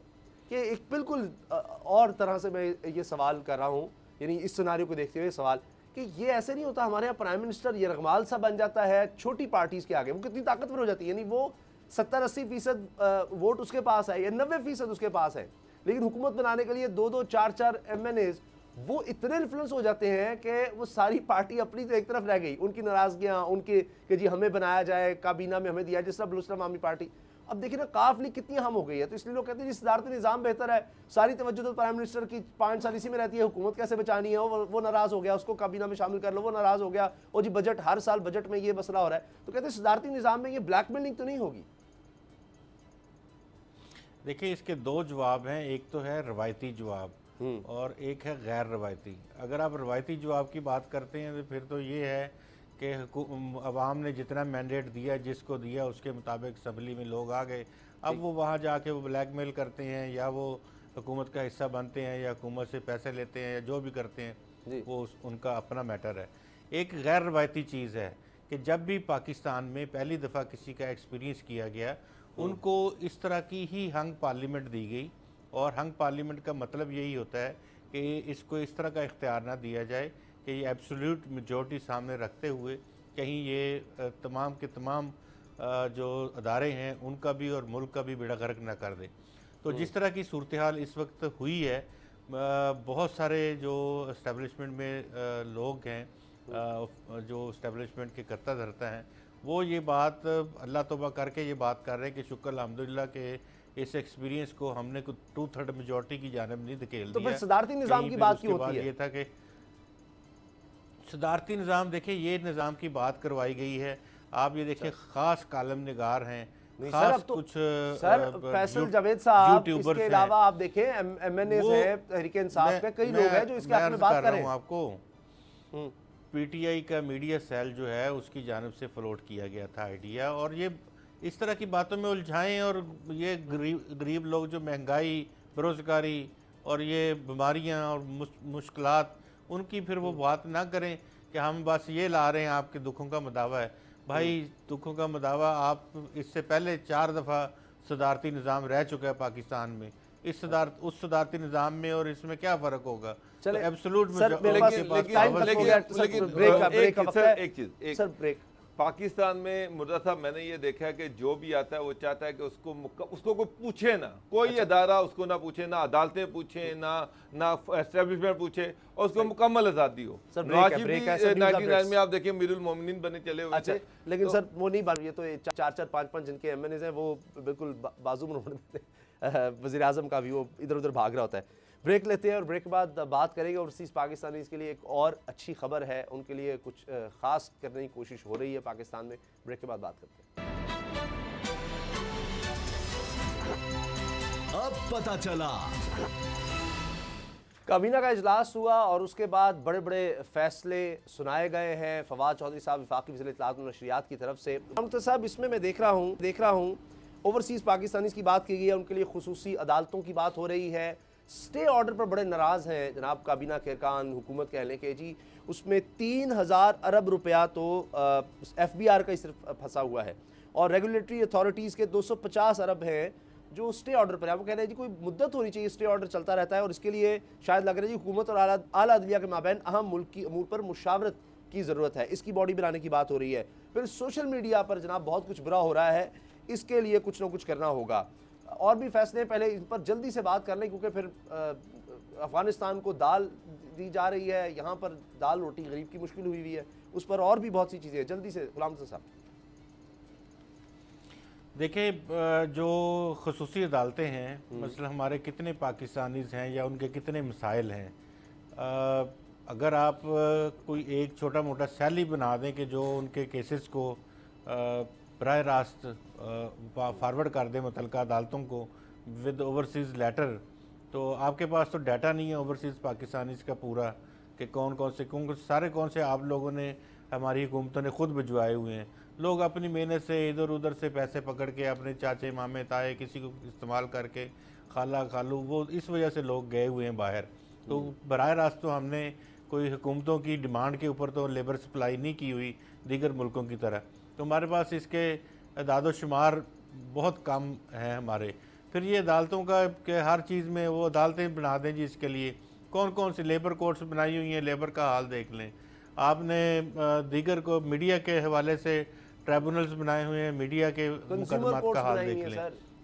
कि एक बिल्कुल और तरह से मैं ये सवाल कर रहा हूँ, यानी इस सिनारियो को देखते हुए सवाल कि ये ऐसे नहीं होता हमारे यहाँ प्राइम मिनिस्टर यरगमाल सा बन जाता है छोटी पार्टीज़ के आगे, वो कितनी ताकतवर हो जाती है, यानी वो 70-80% वोट उसके पास है या 90% उसके पास है, लेकिन हुकूमत बनाने के लिए 2-2, 4-4 MNAs वो इतने इन्फ्लुएंस हो जाते हैं कि वो सारी पार्टी अपनी तो एक तरफ रह गई, उनकी नाराजगियां, उनके कि जी हमें बनाया जाए, काबीना में हमें दिया, जिस तरह बलूचिस्तान आवामी पार्टी। अब देखिए ना काफ लीग कितनी अहम हो गई है, तो इसलिए लोग कहते हैं जी सदारती निज़ाम बेहतर है, सारी तवज्जो तो प्राइम मिनिस्टर की 5 साल इसी में रहती है, हुकूमत कैसे बचानी है, वो नाराज़ हो गया, उसको काबीना में शामिल कर लो, वो नाराज़ हो गया, और जी बजट हर साल बजट में ये मसला हो रहा है। तो कहते हैं सदारती निज़ाम में ये ब्लैकमेलिंग तो नहीं होगी? देखिए इसके दो जवाब हैं, एक तो है रवायती जवाब और एक है गैर रवायती। अगर आप रवायती जवाब की बात करते हैं तो फिर तो ये है कि अवाम ने जितना मैंडेट दिया, जिसको दिया उसके मुताबिक असम्बली में लोग आ गए। अब वो वहाँ जाके वो ब्लैकमेल करते हैं या वो हुकूमत का हिस्सा बनते हैं या हुकूमत से पैसे लेते हैं या जो भी करते हैं वो उनका अपना मैटर है। एक गैर रवायती चीज़ है कि जब भी पाकिस्तान में पहली दफ़ा किसी का एक्सपीरियंस किया गया, उनको इस तरह की ही हंग पार्लियामेंट दी गई और हंग पार्लियामेंट का मतलब यही होता है कि इसको इस तरह का इख्तियार ना दिया जाए कि ये एब्सोल्यूट मेजॉरिटी सामने रखते हुए कहीं ये तमाम के तमाम जो अदारे हैं उनका भी और मुल्क का भी बेड़ा गर्क ना कर दे। तो जिस तरह की सूरत हाल इस वक्त हुई है, बहुत सारे जो इस्टेब्लिशमेंट में लोग हैं, जो इस्टेब्लिशमेंट के करता धरता हैं, वो ये बात अल्लाह तौबा करके ये बात कर रहे हैं कि शुक्र अल्हम्दुलिल्लाह के इस एक्सपीरियंस को हमने कुछ 2/3 मेजॉरिटी की जानिब नहीं धकेल तो दिया। फिर सदारती निज़ाम कहीं की पे बात उसके क्यों होती बाद है? ये था कि सदारती निज़ाम, देखिए ये निज़ाम की बात करवाई गई है। आप ये देखिए ख़ास कालम निगार हैं, नहीं सर, खास अब तो कुछ सर फैसल जावेद साहब, यूट्यूबर्स इसके हैं। अलावा आप देखें एमएनए वो- हैं, तहरीक इंसाफ के कई लोग हैं जो इसके मैं हक में अर्ज बात कर रहा करें। हूं आपको, हम्म, पीटीआई का मीडिया सेल जो है उसकी जानिब से फ्लोट किया गया था आइडिया, और ये इस तरह की बातों में उलझाएं और ये गरीब लोग जो महंगाई, बेरोज़गारी और ये बीमारियां और मुश्किलात, उनकी फिर वो बात ना करें कि हम बस ये ला रहे हैं आपके दुखों का मदावा है। भाई दुखों का मदावा आप इससे पहले 4 दफ़ा सदारती निज़ाम रह चुका है पाकिस्तान में। उस सदारती निज़ाम में और इसमें क्या फ़र्क होगा? चले, एब्सोल्यूट सर, मेरे पास टाइम खत्म हो गया, सर, ब्रेक का वक्त है। Sir break. पाकिस्तान में मुर्दा साहब, मैंने ये देखा है कि जो भी आता है वो चाहता है कि उसको कोई पूछे ना, कोई अदारा उसको ना पूछे, ना अदालतें पूछे, ना एस्टेब्लिशमेंट पूछे, और उसको मुकम्मल आज़ादी हो। सर, नवाज ब्रेक है, शरीफ सर, भी 99 में आप देखिए अमीरुल मोमिनीन बने चले हुए अच्छा, थे। लेकिन सर वो नहीं बात, ये तो 4-4 5-5 जिनके एमएनएज हैं वो बिल्कुल बाजू में उड़ देते हैं। वज़ीर आज़म का भी वो इधर उधर भाग रहा होता है। ब्रेक लेते हैं और ब्रेक के बाद बात करेंगे ओवरसीज़ पाकिस्तानीज़ के लिए एक और अच्छी खबर है, उनके लिए कुछ ख़ास करने की कोशिश हो रही है पाकिस्तान में। ब्रेक के बाद बात करते हैं। अब पता चला। काबीना का इजलास हुआ और उसके बाद बड़े बड़े फैसले सुनाए गए हैं। फवाद चौधरी साहब वफाकी वज़ीर इत्तलाआत व नशरियात की तरफ से। मुख्तार साहब, इसमें मैं देख रहा हूँ ओवरसीज़ पाकिस्तानीज़ की बात की गई है, उनके लिए खुसूसी अदालतों की बात हो रही है। स्टे ऑर्डर पर बड़े नाराज़ हैं जनाब काबीना के अरकान, हुकूमत कह लें कि जी उसमें 3000 अरब रुपया तो FBI का ही सिर्फ फंसा हुआ है, और रेगुलेटरी अथॉरिटीज़ के 250 अरब हैं जो स्टे ऑर्डर पर है। वो कह रहे हैं जी कोई मुद्दत होनी चाहिए, स्टे ऑर्डर चलता रहता है और इसके लिए शायद लग रहा है जी हुकूमत और आला अदलिया के माबैन अहम मुल्क की अमूर पर मुशावरत की ज़रूरत है, इसकी बॉडी बनाने की बात हो रही है। फिर सोशल मीडिया पर जनाब बहुत कुछ बुरा हो रहा है, इसके लिए कुछ ना कुछ करना होगा। और भी फैसले पहले इन पर जल्दी से बात कर लें, क्योंकि फिर अफ़गानिस्तान को दाल दी जा रही है, यहाँ पर दाल रोटी गरीब की मुश्किल हुई है, उस पर और भी बहुत सी चीज़ें हैं। जल्दी से गुलाम साहब। देखिए, जो खसूसी अदालतें हैं, मसलन हमारे कितने पाकिस्तानीज़ हैं या उनके कितने मसाइल हैं, अगर आप कोई एक छोटा मोटा सेल ही बना दें कि जो उनके केसेस को बराह रास्त फारवर्ड कर दें मुतल्लिका अदालतों को विद ओवरसीज़ लेटर, तो आपके पास तो डाटा नहीं है ओवरसीज़ पाकिस्तानीज़ का पूरा कि कौन से आप लोगों ने, हमारी हुकूमतों ने खुद भिजवाए हुए हैं। लोग अपनी मेहनत से इधर उधर से पैसे पकड़ के अपने चाचे मामे ताए किसी को इस्तेमाल करके, खाला खालू, वो इस वजह से लोग गए हुए हैं बाहर। तो बराह रास्त तो हमने कोई हुकूमतों की डिमांड के ऊपर तो लेबर सप्लाई नहीं की हुई दीगर मुल्कों की तरह, तो हमारे पास इसके अदाद शुमार बहुत कम हैं हमारे। फिर ये अदालतों का कि हर चीज़ में वो अदालतें बना दें जी, इसके लिए कौन कौन सी लेबर कोर्ट्स बनाई हुई हैं, लेबर का हाल देख लें आपने। दीगर को मीडिया के हवाले से ट्राइब्यूनल्स बनाए हुए हैं, मीडिया के मुकदमात का हाल देख लें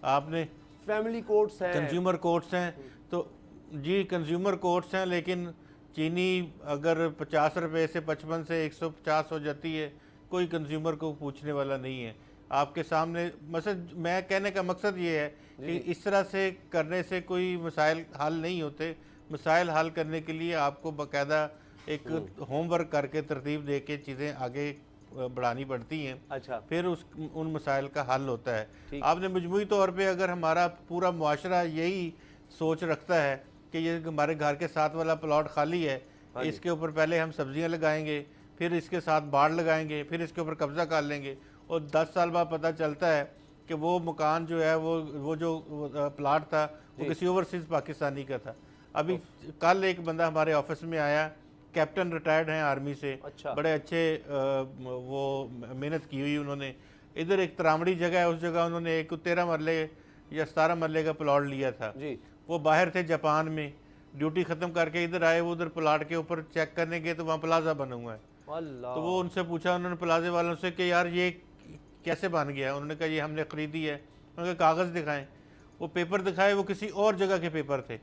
आपने। फैमिली कोर्ट्स हैं, कंज्यूमर कोर्ट्स हैं, तो जी कंज्यूमर कोर्ट्स हैं, लेकिन चीनी अगर 50 रुपये से 55 से 150 हो जाती है, कोई कंज्यूमर को पूछने वाला नहीं है आपके सामने। मसद मैं कहने का मकसद ये है कि इस तरह से करने से कोई मसाइल हल नहीं होते। मसाइल हल करने के लिए आपको बाकायदा एक होमवर्क करके तरतीब दे के चीज़ें आगे बढ़ानी पड़ती हैं। अच्छा, फिर उन मसाइल का हल होता है। आपने मजमूई तौर पे अगर हमारा पूरा मुआशरा यही सोच रखता है कि ये हमारे घर के साथ वाला प्लॉट खाली है, इसके ऊपर पहले हम सब्जियां लगाएंगे, फिर इसके साथ बाड़ लगाएंगे, फिर इसके ऊपर कब्जा कर लेंगे, और 10 साल बाद पता चलता है कि वो मकान जो है वो जो प्लाट था वो किसी ओवरसीज़ पाकिस्तानी का था। अभी कल एक बंदा हमारे ऑफिस में आया, कैप्टन रिटायर्ड हैं आर्मी से। अच्छा। बड़े अच्छे वो मेहनत की हुई उन्होंने। इधर एक तरामड़ी जगह है, उस जगह उन्होंने एक 13 मरले या 17 मरले का प्लॉट लिया था जी। वो बाहर थे जापान में, ड्यूटी ख़त्म करके इधर आए, वो उधर प्लाट के ऊपर चेक करने गए तो वहाँ प्लाजा बना हुआ है। अल्लाह। तो वो उनसे पूछा उन्होंने प्लाजे वालों से कि यार ये कैसे बन गया? उन्होंने कहा ये हमने ख़रीदी है। उन्होंने कहा कागज़ दिखाएं। वो पेपर दिखाए, वो किसी और जगह के पेपर थे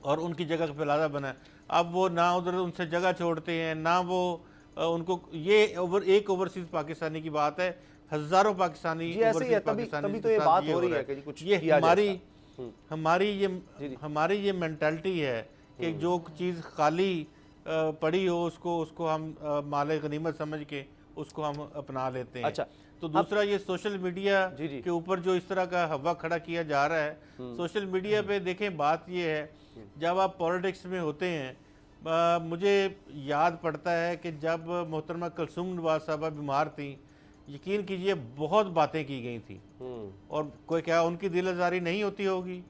और उनकी जगह का प्लाजा बना। अब वो ना उधर उनसे जगह छोड़ते हैं ना वो उनको, ये एक ओवरसीज़ पाकिस्तानी की बात है, हज़ारों पाकिस्तानी जी ऐसे ही है, ओवरसीज़ पाकिस्तानी तभी तो के ये साथ बात ये हो रही रहा है कि जी कुछ ये किया हमारी ये मेंटालिटी है कि जो चीज़ खाली पड़ी हो उसको हम माले गनीमत समझ के उसको हम अपना लेते हैं। अच्छा, तो दूसरा ये सोशल मीडिया जी जी के ऊपर जो इस तरह का हवा खड़ा किया जा रहा है, सोशल मीडिया पे देखें, बात ये है जब आप पॉलिटिक्स में होते हैं, मुझे याद पड़ता है कि जब मोहतरमा कुलसूम नवाज साहबा बीमार थी, यकीन कीजिए बहुत बातें की गई थी और कोई क्या उनकी दिल आज़ारी नहीं होती होगी?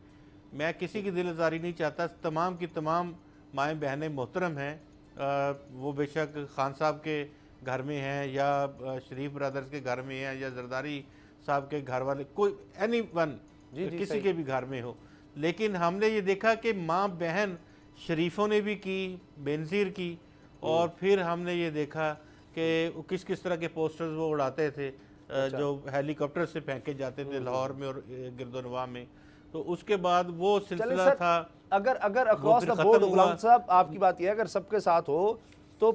मैं किसी की दिल आज़ारी नहीं चाहता, तमाम की तमाम माएँ बहनें मोहतरम हैं, वो बेशक खान साहब के घर में हैं या शरीफ ब्रदर्स के घर में हैं या जरदारी साहब के घर वाले, कोई एनी वन किसी के भी घर में हो, लेकिन हमने ये देखा कि माँ बहन शरीफों ने भी की, बेनज़ीर की, और फिर हमने ये देखा कि किस किस तरह के पोस्टर्स वो उड़ाते थे जो हेलीकॉप्टर से फेंके जाते थे लाहौर में और गिरदोनवा में। तो उसके बाद वो सिलसिला था। अगर अक्रॉस द बोर्ड गुलाम साहब आपकी बात यह है, अगर सबके साथ हो तो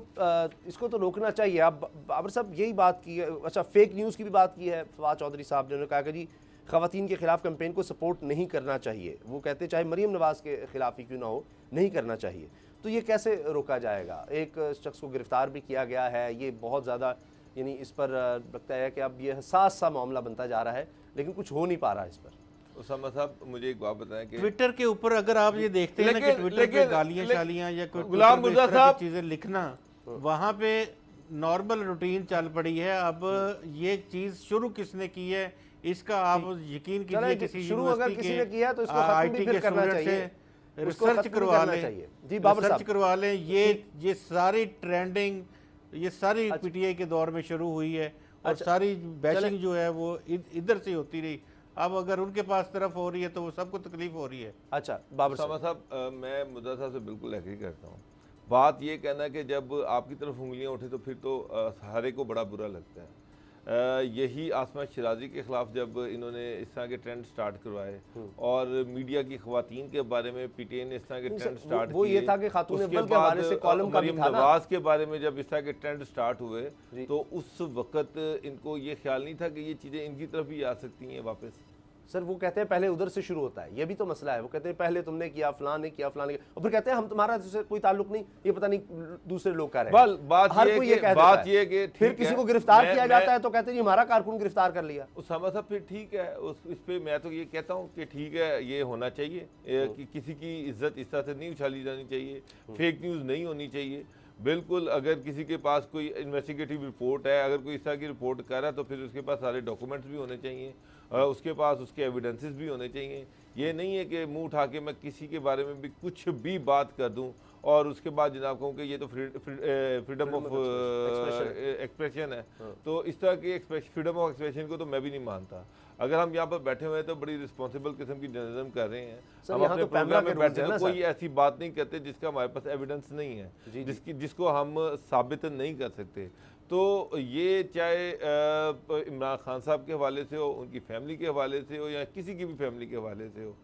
इसको तो रोकना चाहिए। अब बाबर साहब यही बात की है। अच्छा, फेक न्यूज़ की भी बात की है फवाद चौधरी साहब ने। उन्होंने कहा कि जी ख़वातीन के ख़िलाफ़ कैंपेन को सपोर्ट नहीं करना चाहिए। वो कहते चाहे मरीम नवाज़ के ख़िलाफ़ ही क्यों ना हो, नहीं करना चाहिए। तो ये कैसे रोका जाएगा? एक शख्स को गिरफ़्तार भी किया गया है, ये बहुत ज़्यादा यानी इस पर लगता है कि अब ये हसास सा मामला बनता जा रहा है, लेकिन कुछ हो नहीं पा रहा इस पर। उसामा साहब मुझे एक बात बताएं कि ट्विटर के ऊपर अगर आप ये देखते हैं ना कि ट्विटर पे गालियाँ शालियाँ या कोई गुलाम मुर्जा साहब चीज़ें लिखना, वहाँ पे नॉर्मल रूटीन चल पड़ी है। अब ये चीज़ शुरू किसने की है इसका आप यकीन कीजिए किसी शुरू अगर किसी ने किया तो इसको खत्म भी फिर करना चाहिए, रिसर्च करवा लें, जी बाबर रिसर्च साहब करवा लें। ये सारी ट्रेंडिंग ये सारी पीटीआई के दौर में शुरू हुई है और सारी बैशिंग जो है वो इधर से होती रही। अब अगर उनके पास तरफ हो रही है तो वो सबको तकलीफ हो रही है। अच्छा बाबर साहब, मैं मुद्दा साहब से बिल्कुल एग्री करता हूँ। बात ये कहना कि जब आपकी तरफ उंगलियां उठे तो फिर तो हरे को बड़ा बुरा लगता है। यही आसमा शिराजी के ख़िलाफ़ जब इन्होंने इस तरह के ट्रेंड स्टार्ट करवाए और मीडिया की ख़वातीन के बारे में पीटीआई ने इस तरह के ट्रेंड स्टार्ट किए, ये था कि खातून अव्वल के हवाले से कॉलम का भी था ना, नवाज़ के बारे में जब इस तरह के ट्रेंड स्टार्ट हुए तो उस वक़्त इनको ये ख्याल नहीं था कि ये चीज़ें इनकी तरफ भी आ सकती हैं वापस। सर वो कहते हैं पहले उधर से शुरू होता है, ये भी तो मसला है। वो कहते हैं पहले तुमने किया, फलां ने किया, फलां ने किया, और फिर कहते हैं हम तुम्हारा कोई ताल्लुक नहीं, ये पता नहीं दूसरे लोग कर रहे हैं। हर कोई ये कहता है कि फिर किसी को गिरफ्तार किया जाता है तो कहते हैं जी हमारा कारकुन गिरफ्तार कर लिया। उसामा साहब फिर ठीक है, इस पे मैं तो ये कहता हूँ कि ठीक है, ये होना चाहिए कि किसी की इज्जत इस तरह से नहीं उछाली जानी चाहिए, फेक न्यूज़ नहीं होनी चाहिए। बिल्कुल, अगर किसी के पास कोई इन्वेस्टिगेटिव रिपोर्ट है, अगर कोई इस तरह की रिपोर्ट कर रहा है तो फिर उसके पास सारे डॉक्यूमेंट्स भी होने चाहिए, उसके पास उसके एविडेंसेस भी होने चाहिए। ये नहीं है कि मुंह उठा के मैं किसी के बारे में भी कुछ भी बात कर दूं और उसके बाद जनाब कहूँ कि ये तो फ्रीडम ऑफ एक्सप्रेशन है। तो इस तरह के फ्रीडम ऑफ एक्सप्रेशन को तो मैं भी नहीं मानता। अगर हम यहाँ पर बैठे हुए हैं तो बड़ी रिस्पॉन्सिबल किस्म की जर्नलिज्म कर रहे हैं, हम अपने प्रोग्राम में बैठे हैं, कोई ऐसी बात नहीं करते जिसका हमारे पास एविडेंस नहीं है, जिसको हम साबित नहीं कर सकते। तो ये चाहे इमरान खान साहब के हवाले से हो, उनकी फैमिली के हवाले से हो या किसी की भी फैमिली के हवाले से हो,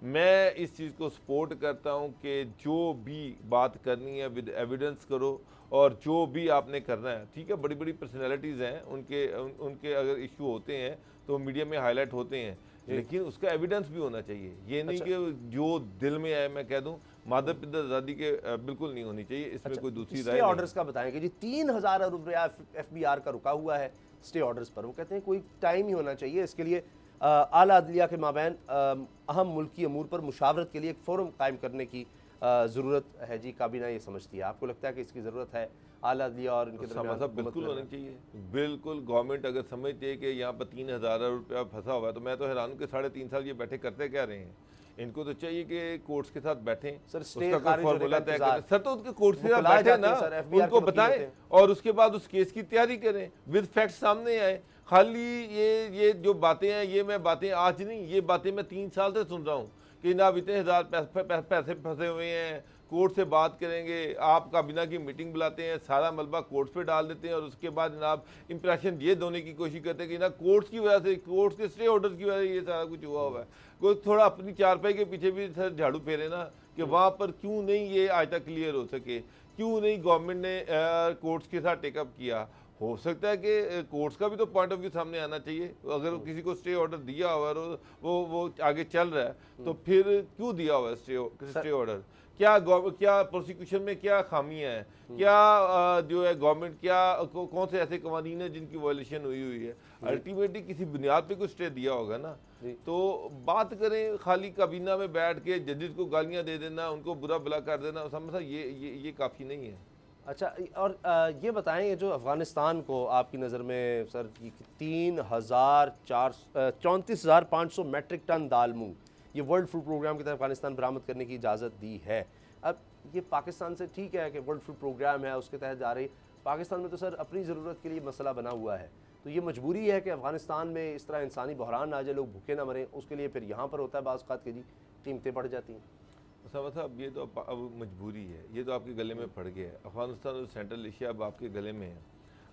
मैं इस चीज़ को सपोर्ट करता हूँ कि जो भी बात करनी है विद एविडेंस करो और जो भी आपने करना है, ठीक है। बड़ी बड़ी पर्सनैलिटीज़ हैं, उनके अगर इशू होते हैं तो मीडिया में हाईलाइट होते हैं, लेकिन उसका एविडेंस भी होना चाहिए। ये नहीं कि जो दिल में आए मैं कह दूं। मादर पिता आज़ादी के बिल्कुल नहीं होनी चाहिए, इसमें कोई दूसरी राय नहीं। ऑर्डर्स का बताएं कि जी 3000 रुपया एफबीआर का रुका हुआ है स्टे ऑर्डर्स पर। वो कहते हैं कोई टाइम ही होना चाहिए इसके लिए। आला अदलिया के माबैन अहम मुल्की अमूर पर मुशावरत के लिए एक फोरम कायम करने की ज़रूरत है जी, काबीना ये समझती है। आपको लगता है कि इसकी ज़रूरत है आला अदलिया और इनके दरमियान? बिल्कुल होनी चाहिए। बिल्कुल, गवर्नमेंट अगर समझती है कि यहाँ पर 3000 रुपया फंसा हुआ है तो मैं तो हैरान हूँ कि 3.5 साल ये बैठे करते क्या रहे हैं। इनको तो चाहिए कि कोर्ट्स के साथ बैठें, सर उसका कोई फॉर्मूला तय करें। सर तो उनके कोर्ट्स के साथ बैठे ना, उनको बताएं और उसके बाद उस केस की तैयारी करें, विद फैक्ट सामने आए। खाली ये जो बातें हैं, ये मैं बातें आज नहीं, ये बातें मैं 3 साल से सुन रहा हूँ कि जनाब इतने हज़ार पैसे फंसे हुए हैं, कोर्ट से बात करेंगे, आप काबीना की मीटिंग बुलाते हैं, सारा मलबा कोर्ट्स पे डाल देते हैं और उसके बाद जनाब इंप्रेशन ये देने की कोशिश करते हैं कि ना कोर्ट्स की वजह से, कोर्ट्स के स्टे ऑर्डर की वजह से ये सारा कुछ हुआ हुआ है। कोई थोड़ा अपनी चारपाई के पीछे भी सर झाड़ू फेरे ना कि वहाँ पर क्यों नहीं ये आज तक क्लियर हो सके, क्यों नहीं गवर्नमेंट ने कोर्ट्स के साथ टेकअप किया। हो सकता है कि कोर्ट्स का भी तो पॉइंट ऑफ व्यू सामने आना चाहिए। अगर किसी को स्टे ऑर्डर दिया हुआ है और वो आगे चल रहा है तो फिर क्यों दिया हुआ है स्टे ऑर्डर, क्या प्रोसिक्यूशन में क्या खामियां हैं, क्या जो है गवर्नमेंट कौन से ऐसे कवानीन है जिनकी वायलेशन हुई है। अल्टीमेटली किसी बुनियाद पे कुछ स्टे दिया होगा ना। तो बात करें खाली काबीना में बैठ के जजेस को गालियां दे देना, उनको बुरा भला कर देना, समझा ये काफ़ी नहीं है। अच्छा, और ये बताएं, ये जो अफ़गानिस्तान को आपकी नज़र में सर 34,500 मेट्रिक टन दाल मूंग ये वर्ल्ड फूड प्रोग्राम की तरफ अफगानिस्तान बरामद करने की इजाज़त दी है। अब ये पाकिस्तान से ठीक है कि वर्ल्ड फूड प्रोग्राम है उसके तहत जा रही, पाकिस्तान में तो सर अपनी ज़रूरत के लिए मसला बना हुआ है, तो ये मजबूरी है कि अफगानिस्तान में इस तरह इंसानी बहरान आ जाए, लोग भूखे ना मरें, उसके लिए फिर यहाँ पर होता है बाज़ औक़ात के जी कीमतें बढ़ जाती हैं। साहब ये तो अब मजबूरी है, ये तो आपके गले में पड़ गया है। अफगानिस्तान और सेंट्रल एशिया अब आपके गले में है।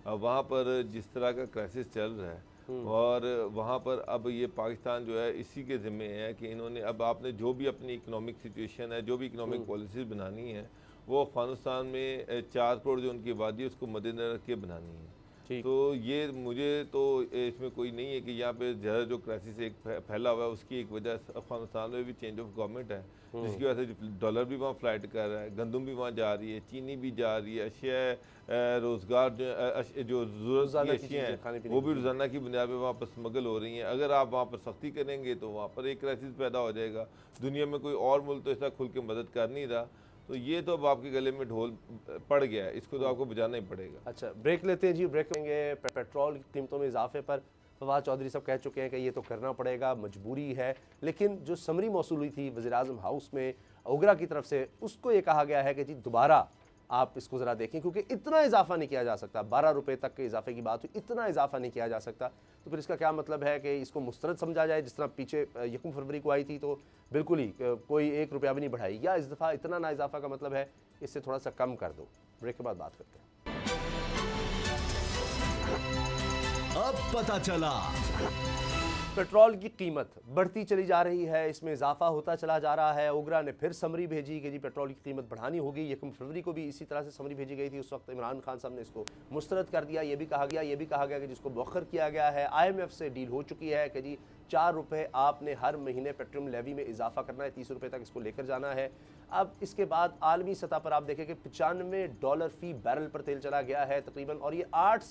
अब वहाँ पर जिस तरह का क्राइसिस चल रहा है और वहाँ पर अब ये पाकिस्तान जो है इसी के ज़िम्मे है कि इन्होंने अब आपने जो भी अपनी इकोनॉमिक सिचुएशन है, जो भी इकोनॉमिक पॉलिसीज़ बनानी है वो अफगानिस्तान में 4 करोड़ जो उनकी आबादी है उसको मद्देनजर रख के बनानी है। तो ये मुझे तो इसमें कोई नहीं है कि यहाँ पे ज़्यादा जो क्राइसिस एक फैला हुआ है उसकी एक वजह अफगानिस्तान में भी चेंज ऑफ गवर्नमेंट है, जिसकी वजह से डॉलर भी वहाँ फ्लाइट कर रहा है, गंदम भी वहाँ जा रही है, चीनी भी जा रही है, अशिया रोज़गार जो ज़रूरत की अशिया हैं वो भी रोज़ाना की बुनियाद पर वहाँ पर स्मगल हो रही हैं। अगर आप वहाँ पर सख्ती करेंगे तो वहाँ पर एक क्राइसिस पैदा हो जाएगा। दुनिया में कोई और मुल्क तो ऐसा खुल के मदद कर नहीं रहा, तो ये तो अब आपके गले में ढोल पड़ गया है, इसको तो आपको बजाना ही पड़ेगा। अच्छा, ब्रेक लेते हैं जी। ब्रेक लेंगे। पेट्रोल की कीमतों में इजाफे पर फवाद चौधरी साहब कह चुके हैं कि ये तो करना पड़ेगा, मजबूरी है, लेकिन जो समरी मौसूल हुई थी वज़ीर-ए-आज़म हाउस में ओगरा की तरफ से, उसको ये कहा गया है कि जी दोबारा आप इसको ज़रा देखें, क्योंकि इतना इजाफा नहीं किया जा सकता। 12 रुपये तक के इजाफे की बात हुई, इतना इजाफा नहीं किया जा सकता। तो फिर इसका क्या मतलब है कि इसको मुस्तरद समझा जाए, जिस तरह पीछे 1 फरवरी को आई थी तो बिल्कुल ही कोई 1 रुपया भी नहीं बढ़ाई, या इस दफ़ा इतना ना इजाफा का मतलब है इससे थोड़ा सा कम कर दो। ब्रेक के बाद बात करते हैं। अब पता चला पेट्रोल की कीमत बढ़ती चली जा रही है, इसमें इजाफा होता चला जा रहा है। ओगरा ने फिर समरी भेजी कि जी पेट्रोल की कीमत बढ़ानी होगी। 1 फरवरी को भी इसी तरह से समरी भेजी गई थी, उस वक्त इमरान खान साहब ने इसको मुस्तरद कर दिया। ये भी कहा गया कि जिसको मौखर किया गया है, IMF से डील हो चुकी है कि जी 4 रुपये आपने हर महीने पेट्रोल लेवी में इजाफा करना है, 30 रुपये तक इसको लेकर जाना है। अब इसके बाद आलमी सतह पर आप देखें कि $95 फी बैरल पर तेल चला गया है तकरीबन, और ये 8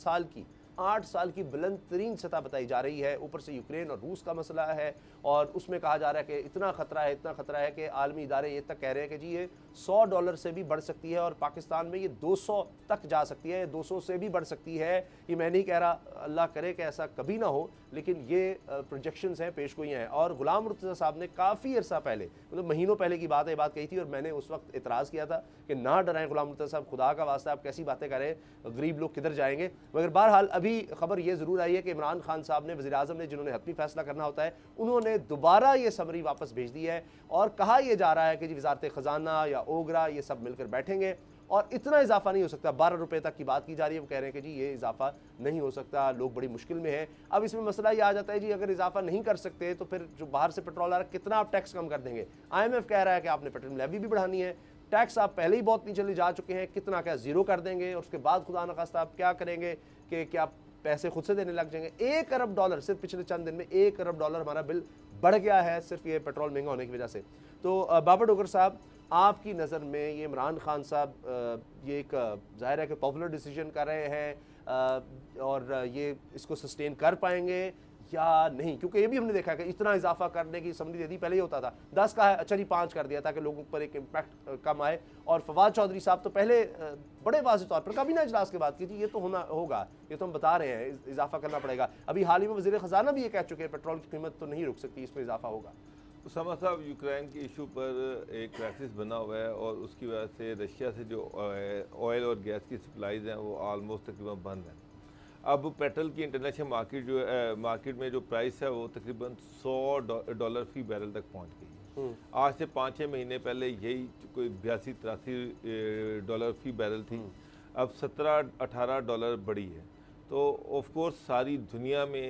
साल की बुलंद तरीन सतह बताई जा रही है। ऊपर से यूक्रेन और रूस का मसला है, और उसमें कहा जा रहा है कि इतना ख़तरा है कि आलमी इदारे ये तक कह रहे हैं कि जी ये $100 से भी बढ़ सकती है, और पाकिस्तान में ये 200 तक जा सकती है, 200 से भी बढ़ सकती है। ये मैं नहीं कह रहा, अल्लाह करे कि ऐसा कभी ना हो, लेकिन ये प्रोजेक्शंस हैं, पेशगोइयाँ हैं। और गुलाम मुर्तज़ा साहब ने काफ़ी अरसा पहले, मतलब महीनों पहले की बात है, बात कही थी, और मैंने उस वक्त इतराज़ किया था कि ना डराएं गुलाम मुर्तज़ा साहब, खुदा का वास्ता आप कैसी बातें करें, गरीब लोग किधर जाएंगे। मगर बहरहाल अभी खबर ये ज़रूर आई है कि इमरान खान साहब ने, वज़ीर-ए-आज़म ने, जिन्होंने हतमी फैसला करना होता है, उन्होंने दोबारा ये समरी वापस भेज दी है, और कहा यह जा रहा है कि जी वज़ारत ख़जाना या ओगरा ये सब मिलकर बैठेंगे और इतना इजाफा नहीं हो सकता। 12 रुपये तक की बात की जा रही है, वो कह रहे हैं कि जी ये इजाफा नहीं हो सकता, लोग बड़ी मुश्किल में हैं। अब इसमें मसला ये आ जाता है जी, अगर इजाफा नहीं कर सकते तो फिर जो बाहर से पेट्रोल आ रहा है कितना आप टैक्स कम कर देंगे। IMF कह रहा है कि आपने पेट्रोल लेवी भी बढ़ानी है, टैक्स आप पहले ही बहुत नीचे ले जा चुके हैं, कितना क्या ज़ीरो कर देंगे, और उसके बाद खुदा न खास्ता आप क्या करेंगे कि क्या पैसे खुद से देने लग जाएंगे। $1 अरब सिर्फ पिछले चंद दिन में $1 अरब हमारा बिल बढ़ गया है, सिर्फ ये पेट्रोल महंगा होने की वजह से। तो बाबर डोगर साहब, आपकी नज़र में ये इमरान खान साहब ये एक ज़ाहिर है कि पॉपुलर डिसीजन कर रहे हैं, और ये इसको सस्टेन कर पाएंगे या नहीं? क्योंकि ये भी हमने देखा कि इतना इजाफा करने की समझ दे दी, पहले ही होता था 10 का है, अच्छा जी 5 कर दिया ताकि लोगों पर एक इम्पैक्ट कम आए। और फवाद चौधरी साहब तो पहले बड़े वाज़ेह तौर पर काबीना इजलास के बाद की थी, ये तो होगा, ये तो हम बता रहे हैं, इजाफा करना पड़ेगा। अभी हाल ही में वज़ीर ख़जाना भी ये कह चुके हैं पेट्रोल की कीमत तो नहीं रुक सकती, इसमें इजाफा होगा। उसामा साहब, यूक्रेन के इशू पर एक क्राइसिस बना हुआ है, और उसकी वजह से रशिया से जो ऑयल और गैस की सप्लाईज़ हैं वो आलमोस्ट तकरीबन बंद हैं। अब पेट्रोल की इंटरनेशनल मार्केट जो है, मार्केट में जो प्राइस है वो तकरीबन $100 फी बैरल तक पहुंच गई है। आज से 5-6 महीने पहले यही कोई 82-83 डॉलर फी बैरल थी, अब 17-18 डॉलर बढ़ी है। तो ऑफ कोर्स सारी दुनिया में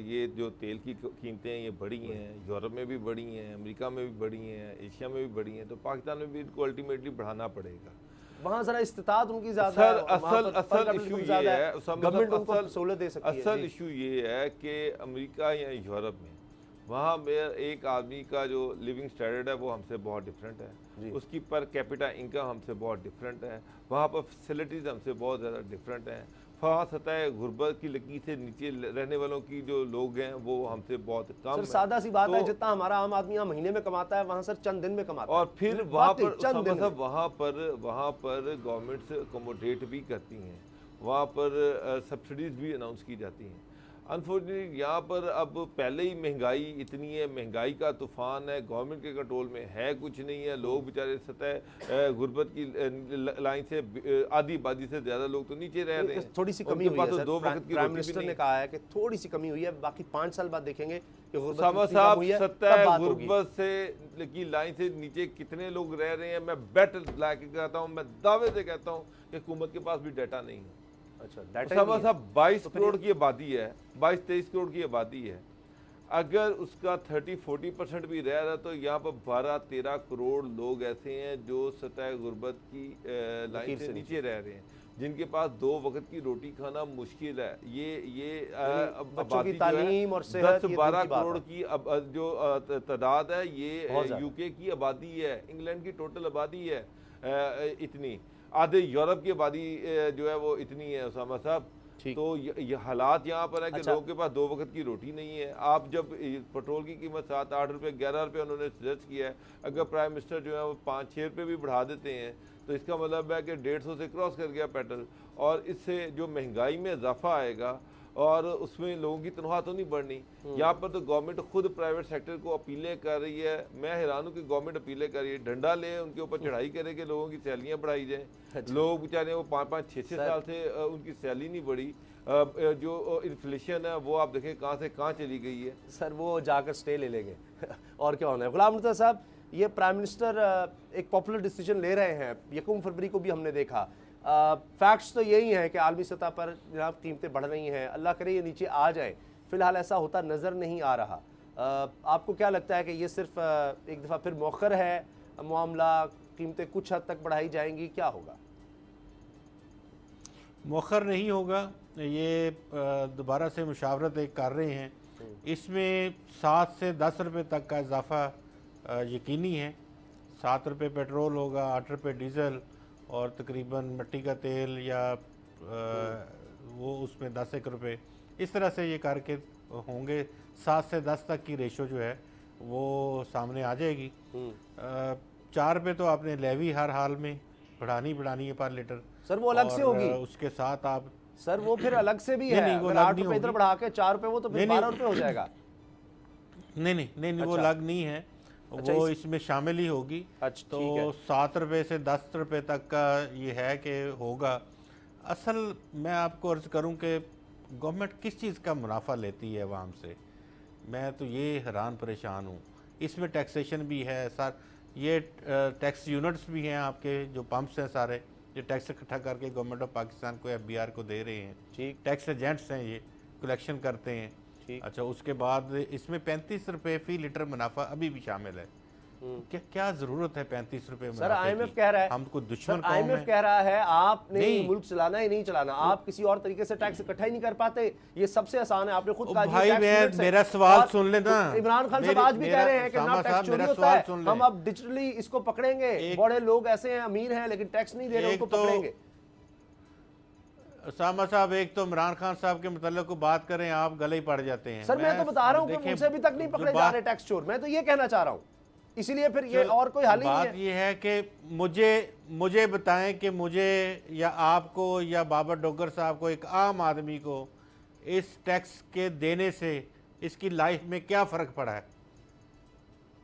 ये जो तेल की कीमतें हैं ये बढ़ी हैं, यूरोप में भी बढ़ी हैं, अमेरिका में भी बढ़ी हैं, एशिया में भी बढ़ी हैं, तो पाकिस्तान में भी इनको अल्टीमेटली बढ़ाना पड़ेगा। वहाँ जरा इस्तिताअत उनकी ज्यादा है, असल इशू ये है, गवर्नमेंट उनको सहूलत दे सकती है। असल इशू ये है कि अमेरिका या यूरोप में वहाँ में एक आदमी का जो लिविंग स्टैंडर्ड है वो हमसे बहुत डिफरेंट है, उसकी पर कैपिटा इनकम हमसे बहुत डिफरेंट है, वहाँ पर फैसिलिटीज़ हमसे बहुत ज़्यादा डिफरेंट हैं। वहाँ सतह गुर्बत की लकीर से नीचे रहने वालों की जो लोग हैं वो हमसे बहुत कम सर सादा सी बात है, जितना हमारा आम आदमी यहाँ महीने में कमाता है वहाँ सर चंद दिन में कमाता है। और फिर वहाँ पर गवर्नमेंट्स अकोमोडेट भी करती हैं, वहाँ पर सब्सिडीज़ भी अनाउंस की जाती हैं। अनफॉर्चुनेटली यहाँ पर अब पहले ही महंगाई इतनी है, महंगाई का तूफान है, गवर्नमेंट के कंट्रोल में है कुछ नहीं है, लोग बेचारे सतह गुर्बत की लाइन से आधी आबादी से ज़्यादा लोग तो नीचे रह रहे हैं। थोड़ी सी कमी हुई है सर, प्राइम मिनिस्टर ने कहा है कि थोड़ी सी कमी हुई है, बाकी 5 साल बाद देखेंगे कि सतह गुर्बत से की लाइन से नीचे कितने लोग रह रहे हैं। मैं बेट ला के कहता हूँ, मैं दावे से कहता हूँ कि हुकूमत के पास भी डाटा नहीं है। अच्छा, डाटा 22 करोड़ की आबादी है, 22-23 करोड़ की आबादी है, अगर उसका 30-40% भी रह रहा है तो यहाँ पर 12-13 करोड़ लोग ऐसे हैं जो सतह गुर्बत की लाइन से नीचे रह रहे हैं, जिनके पास 2 वक्त की रोटी खाना मुश्किल है। ये आबादी तालीम और 10-12 करोड़ की जो तादाद है, ये यूके की आबादी है, इंग्लैंड की टोटल आबादी है इतनी, आधे यूरोप की आबादी जो है वो इतनी है उसामा साहब। तो ये हालात यहाँ पर है कि लोगों के पास 2 वक्त की रोटी नहीं है। आप जब पेट्रोल की कीमत 7-8 रुपये 11 रुपये उन्होंने सजेस्ट किया है, अगर प्राइम मिनिस्टर जो है वो 5-6 रुपये भी बढ़ा देते हैं तो इसका मतलब है कि 150 से क्रॉस कर गया पेट्रोल, और इससे जो महंगाई में इजाफा आएगा और उसमें लोगों की तनख्वाह तो नहीं बढ़नी। यहाँ पर तो गवर्नमेंट खुद प्राइवेट सेक्टर को अपीलें कर रही है। मैं हैरान हूँ कि गवर्नमेंट अपीलें कर रही है, डंडा ले उनके ऊपर चढ़ाई करे कि लोगों की सैलरियाँ बढ़ाई जाएँ। लोग बेचारे वो 5-5-6 साल से उनकी सैलरी नहीं बढ़ी। जो इन्फ्लेशन है वो आप देखें कहाँ से कहाँ चली गई है। सर वो जाकर स्टे ले लेंगे और क्या होना है। गुलाम मुर्तज़ा साहब, ये प्राइम मिनिस्टर एक पॉपुलर डिसीजन ले रहे हैं, 1 फरवरी को भी हमने देखा। फैक्ट्स तो यही हैं कि आलमी सतह पर जनाब कीमतें बढ़ रही हैं, अल्लाह करे ये नीचे आ जाए, फ़िलहाल ऐसा होता नज़र नहीं आ रहा। आपको क्या लगता है कि ये सिर्फ एक दफ़ा फिर मौखर है मामला, कीमतें कुछ हद तक बढ़ाई जाएंगी, क्या होगा? मौखर नहीं होगा, ये दोबारा से मुशावरत एक कर रहे हैं, इसमें 7 से 10 रुपये तक का इजाफा यकीनी है। 7 रुपये पेट्रोल होगा, 8 रुपये डीज़ल, और तकरीबन मिट्टी का तेल या वो उसमें 10-1 रुपये, इस तरह से ये करके होंगे। 7 से 10 तक की रेशो जो है वो सामने आ जाएगी। 4 रुपये तो आपने लेवी हर हाल में बढ़ानी है पर लीटर। सर वो अलग से होगी, उसके साथ आप सर वो फिर अलग से भी है। वो 8 रुपये इधर बढ़ा के 4 रुपये, वो तो फिर 12 रुपये हो जाएगा। नहीं, वो अलग नहीं है, वो इसमें शामिल ही होगी। तो 7 रुपये से 10 रुपये तक का ये है कि होगा। असल मैं आपको अर्ज़ करूं कि गवर्नमेंट किस चीज़ का मुनाफा लेती है अवाम से, मैं तो ये हैरान परेशान हूँ। इसमें टैक्सेशन भी है सर, ये टैक्स यूनिट्स भी हैं आपके, जो पंप्स हैं सारे, ये टैक्स इकट्ठा करके गवर्नमेंट ऑफ पाकिस्तान को FBR को दे रहे हैं। ठीक, टैक्स एजेंट्स हैं, ये कलेक्शन करते हैं। अच्छा, उसके बाद इसमें 35 रुपये फ़ी लीटर मुनाफा अभी भी शामिल है। क्या जरूरत है 35 रुपये? सर IMF कह रहा है, हमको दुश्मन IMF कह रहा है आपने मुल्क चलाना ही नहीं चलाना, आप किसी और तरीके से टैक्स इकट्ठा ही नहीं कर पाते, ये सबसे आसान है। आपने खुद कहा भाई, मेरा सवाल सुन लेना। इमरान खान साहब आज भी कह रहे हैं कि ना टैक्स चोरी होता है, हम अब डिजिटली इसको पकड़ेंगे। बड़े लोग ऐसे हैं, अमीर हैं, लेकिन टैक्स नहीं दे रहे, उनको पकड़ेंगे। उसामा साहब, एक तो इमरान खान साहब के मतलब को बात करें, आप गले ही पड़ जाते हैं। सर मैं तो बता रहा हूँ कि उनसे अभी तक नहीं पकड़े जा रहे टैक्स चोर, मैं तो ये कहना चाह रहा हूँ, इसीलिए फिर ये और कोई हल ही नहीं है। बात ये है कि मुझे बताएं कि मुझे या आपको या बाबर डोगर साहब को, एक आम आदमी को इस टैक्स के देने से इसकी लाइफ में क्या फ़र्क पड़ा है?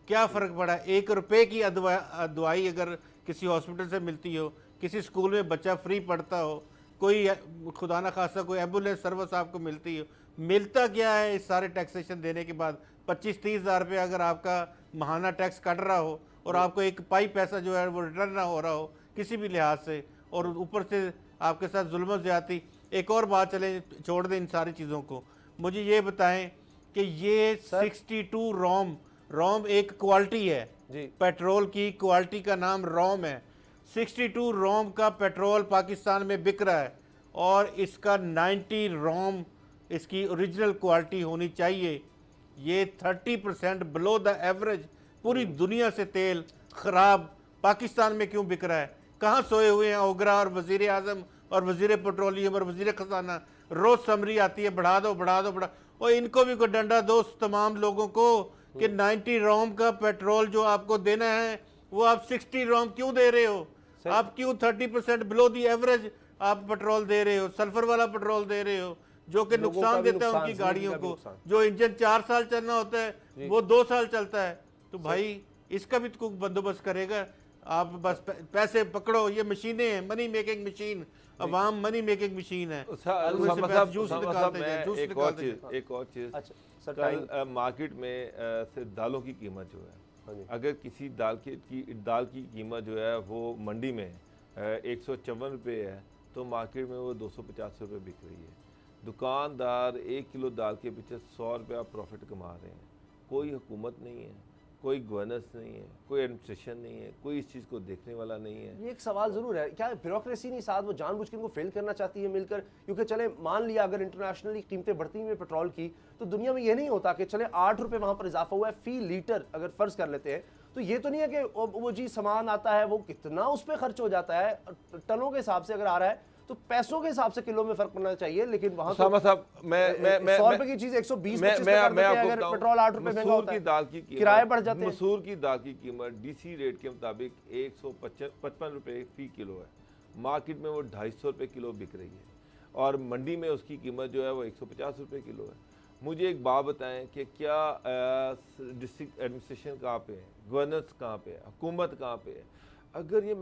क्या फ़र्क पड़ा है? 1 रुपये की दवाई अगर किसी हॉस्पिटल से मिलती हो, किसी स्कूल में बच्चा फ्री पढ़ता हो, कोई खुदा न खासा कोई एम्बुलेंस सर्विस आपको मिलती हो, मिलता क्या है इस सारे टैक्सेशन देने के बाद? 25-30 हज़ार रुपये अगर आपका महाना टैक्स कट रहा हो और आपको एक पाई पैसा जो है वो रिटर्न ना हो रहा हो किसी भी लिहाज से, और ऊपर से आपके साथ जुल्म ज़्यादती। एक और बात, चले छोड़ दें इन सारी चीज़ों को, मुझे ये बताएं कि ये 62 रोम एक क्वालिटी है जी। पेट्रोल की क्वालिटी का नाम रोम है। 62 रोम का पेट्रोल पाकिस्तान में बिक रहा है और इसका 90 रोम इसकी ओरिजिनल क्वालिटी होनी चाहिए। ये 30% बिलो द एवरेज पूरी दुनिया से तेल ख़राब पाकिस्तान में क्यों बिक रहा है? कहाँ सोए हुए हैं ओगरा और वज़ीर आज़म और वज़ीर पेट्रोलियम और वज़ीर ख़जाना? रोज़ समरी आती है बढ़ा दो बढ़ा दो बढ़ा, और इनको भी कोई डंडा दो तमाम लोगों को कि 90 रोम का पेट्रोल जो आपको देना है वो आप 60 रोम क्यों दे रहे हो? आप क्यों 30% बिलो दी एवरेज आप पेट्रोल दे रहे हो? सल्फर वाला पेट्रोल दे रहे हो जो कि लोगों का नुकसान भी देता है नुकसान, उनकी जिंदगी गाड़ियों का भी को। नुकसान। जो इंजन 4 साल चलना होता है वो 2 साल चलता है। तो भाई इसका भी तो बंदोबस्त करेगा। आप बस पैसे पकड़ो, ये मशीनें हैं, मनी मेकिंग मशीन, अवाम मनी मेकिंग मशीन है। एक और चीज अच्छा सर, कल मार्केट में सिर्फ दालों की कीमत जो है, अगर किसी दाल की कीमत जो है वो मंडी में 154 रुपये है तो मार्केट में वो 250 रुपये बिक रही है। दुकानदार 1 किलो दाल के पीछे 100 रुपया प्रॉफिट कमा रहे हैं। कोई हुकूमत नहीं है, कोई गवर्नेंस नहीं है, कोई एडमिनिस्ट्रेशन नहीं है, कोई इस चीज़ को देखने वाला नहीं है। ये एक सवाल जरूर है, क्या ब्यूरोक्रेसी नहीं साथ वो जानबूझ के इनको फेल करना चाहती है मिलकर? क्योंकि चले मान लिया अगर इंटरनेशनली कीमतें बढ़ती हुई पेट्रोल की, तो दुनिया में ये नहीं होता कि चले 8 रुपये वहाँ पर इजाफा हुआ है फी लीटर, अगर फर्ज कर लेते हैं, तो ये तो नहीं है कि वो जी सामान आता है वो कितना उस पर खर्च हो जाता है, टनों के हिसाब से अगर आ रहा है तो पैसों के हिसाब से किलो में फर्क पड़ना चाहिए। लेकिन वहाँ तो 100 रुपए की चीज 120-25 अगर पेट्रोल 8 रुपए महंगा होता है, किराए बढ़ जाते हैं। मसूर की दाल की कीमत डीसी रेट के मुताबिक 155 रुपए फी किलो है। मार्केट में वो 250 रुपए किलो बिक रही है और मंडी में उसकी कीमत जो है वो 150 रुपए किलो है। मुझे एक बात बताएं कि क्या डिस्ट्रिक्ट एडमिनिस्ट्रेशन कहाँ पे है, गवर्नेंस कहाँ पे है, हुकूमत कहाँ पे है? अगर ये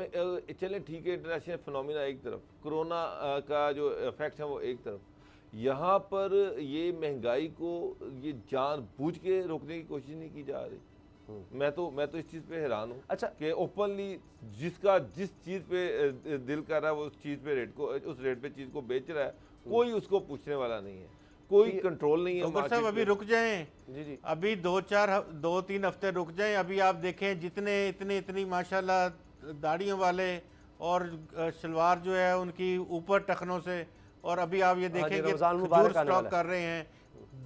चलें ठीक है, इंटरनेशनल फिनोमिना एक तरफ, कोरोना का जो इफेक्ट है वो एक तरफ, यहाँ पर ये महंगाई को ये जानबूझ के रोकने की कोशिश नहीं की जा रही। मैं तो इस चीज़ पे हैरान हूँ। अच्छा कि ओपनली जिस चीज़ पे दिल कर रहा है वो उस चीज़ पे उस रेट पे चीज़ को बेच रहा है, कोई उसको पूछने वाला नहीं है, कोई कंट्रोल नहीं है। साहब अभी रुक जाएं, जी अभी 2-3 हफ्ते रुक जाएं। अभी आप देखें जितने इतनी माशाल्लाह दाढ़ियों वाले और शलवार जो है उनकी ऊपर टखनों से, और अभी आप ये देखें कि खजूर स्टॉक कर रहे हैं,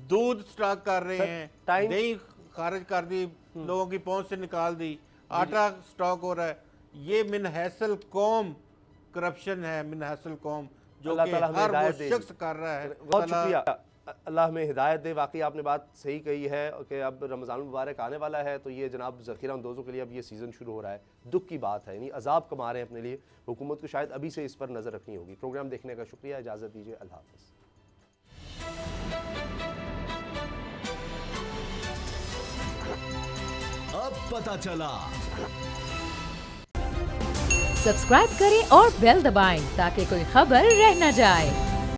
दूध स्टॉक कर रहे हैं, दही खारिज कर दी, लोगों की पहुंच से निकाल दी, आटा स्टॉक हो रहा है। ये मिन हैसल कौम करप्शन है, मिन हैसल कौम जो कि हर वो शख्स कर रहा है। बहुत शुक्रिया, अल्लाह में हिदायत दे। वाकई आपने बात सही कही है कि अब रमज़ान मुबारक आने वाला है, तो ये जनाब ज़ख़ीरा अंदोज़ों के लिए अब ये सीज़न शुरू हो रहा है। दुख की बात है, यानी अजाब कमा रहे हैं अपने लिए। हुकूमत को शायद अभी से इस पर नज़र रखनी होगी। प्रोग्राम देखने का शुक्रिया, इजाज़त दीजिए, अल्लाह हाफ़िज़। अब पता चला। सब्सक्राइब करें और बेल दबाएं ताकि कोई खबर रह न जाए।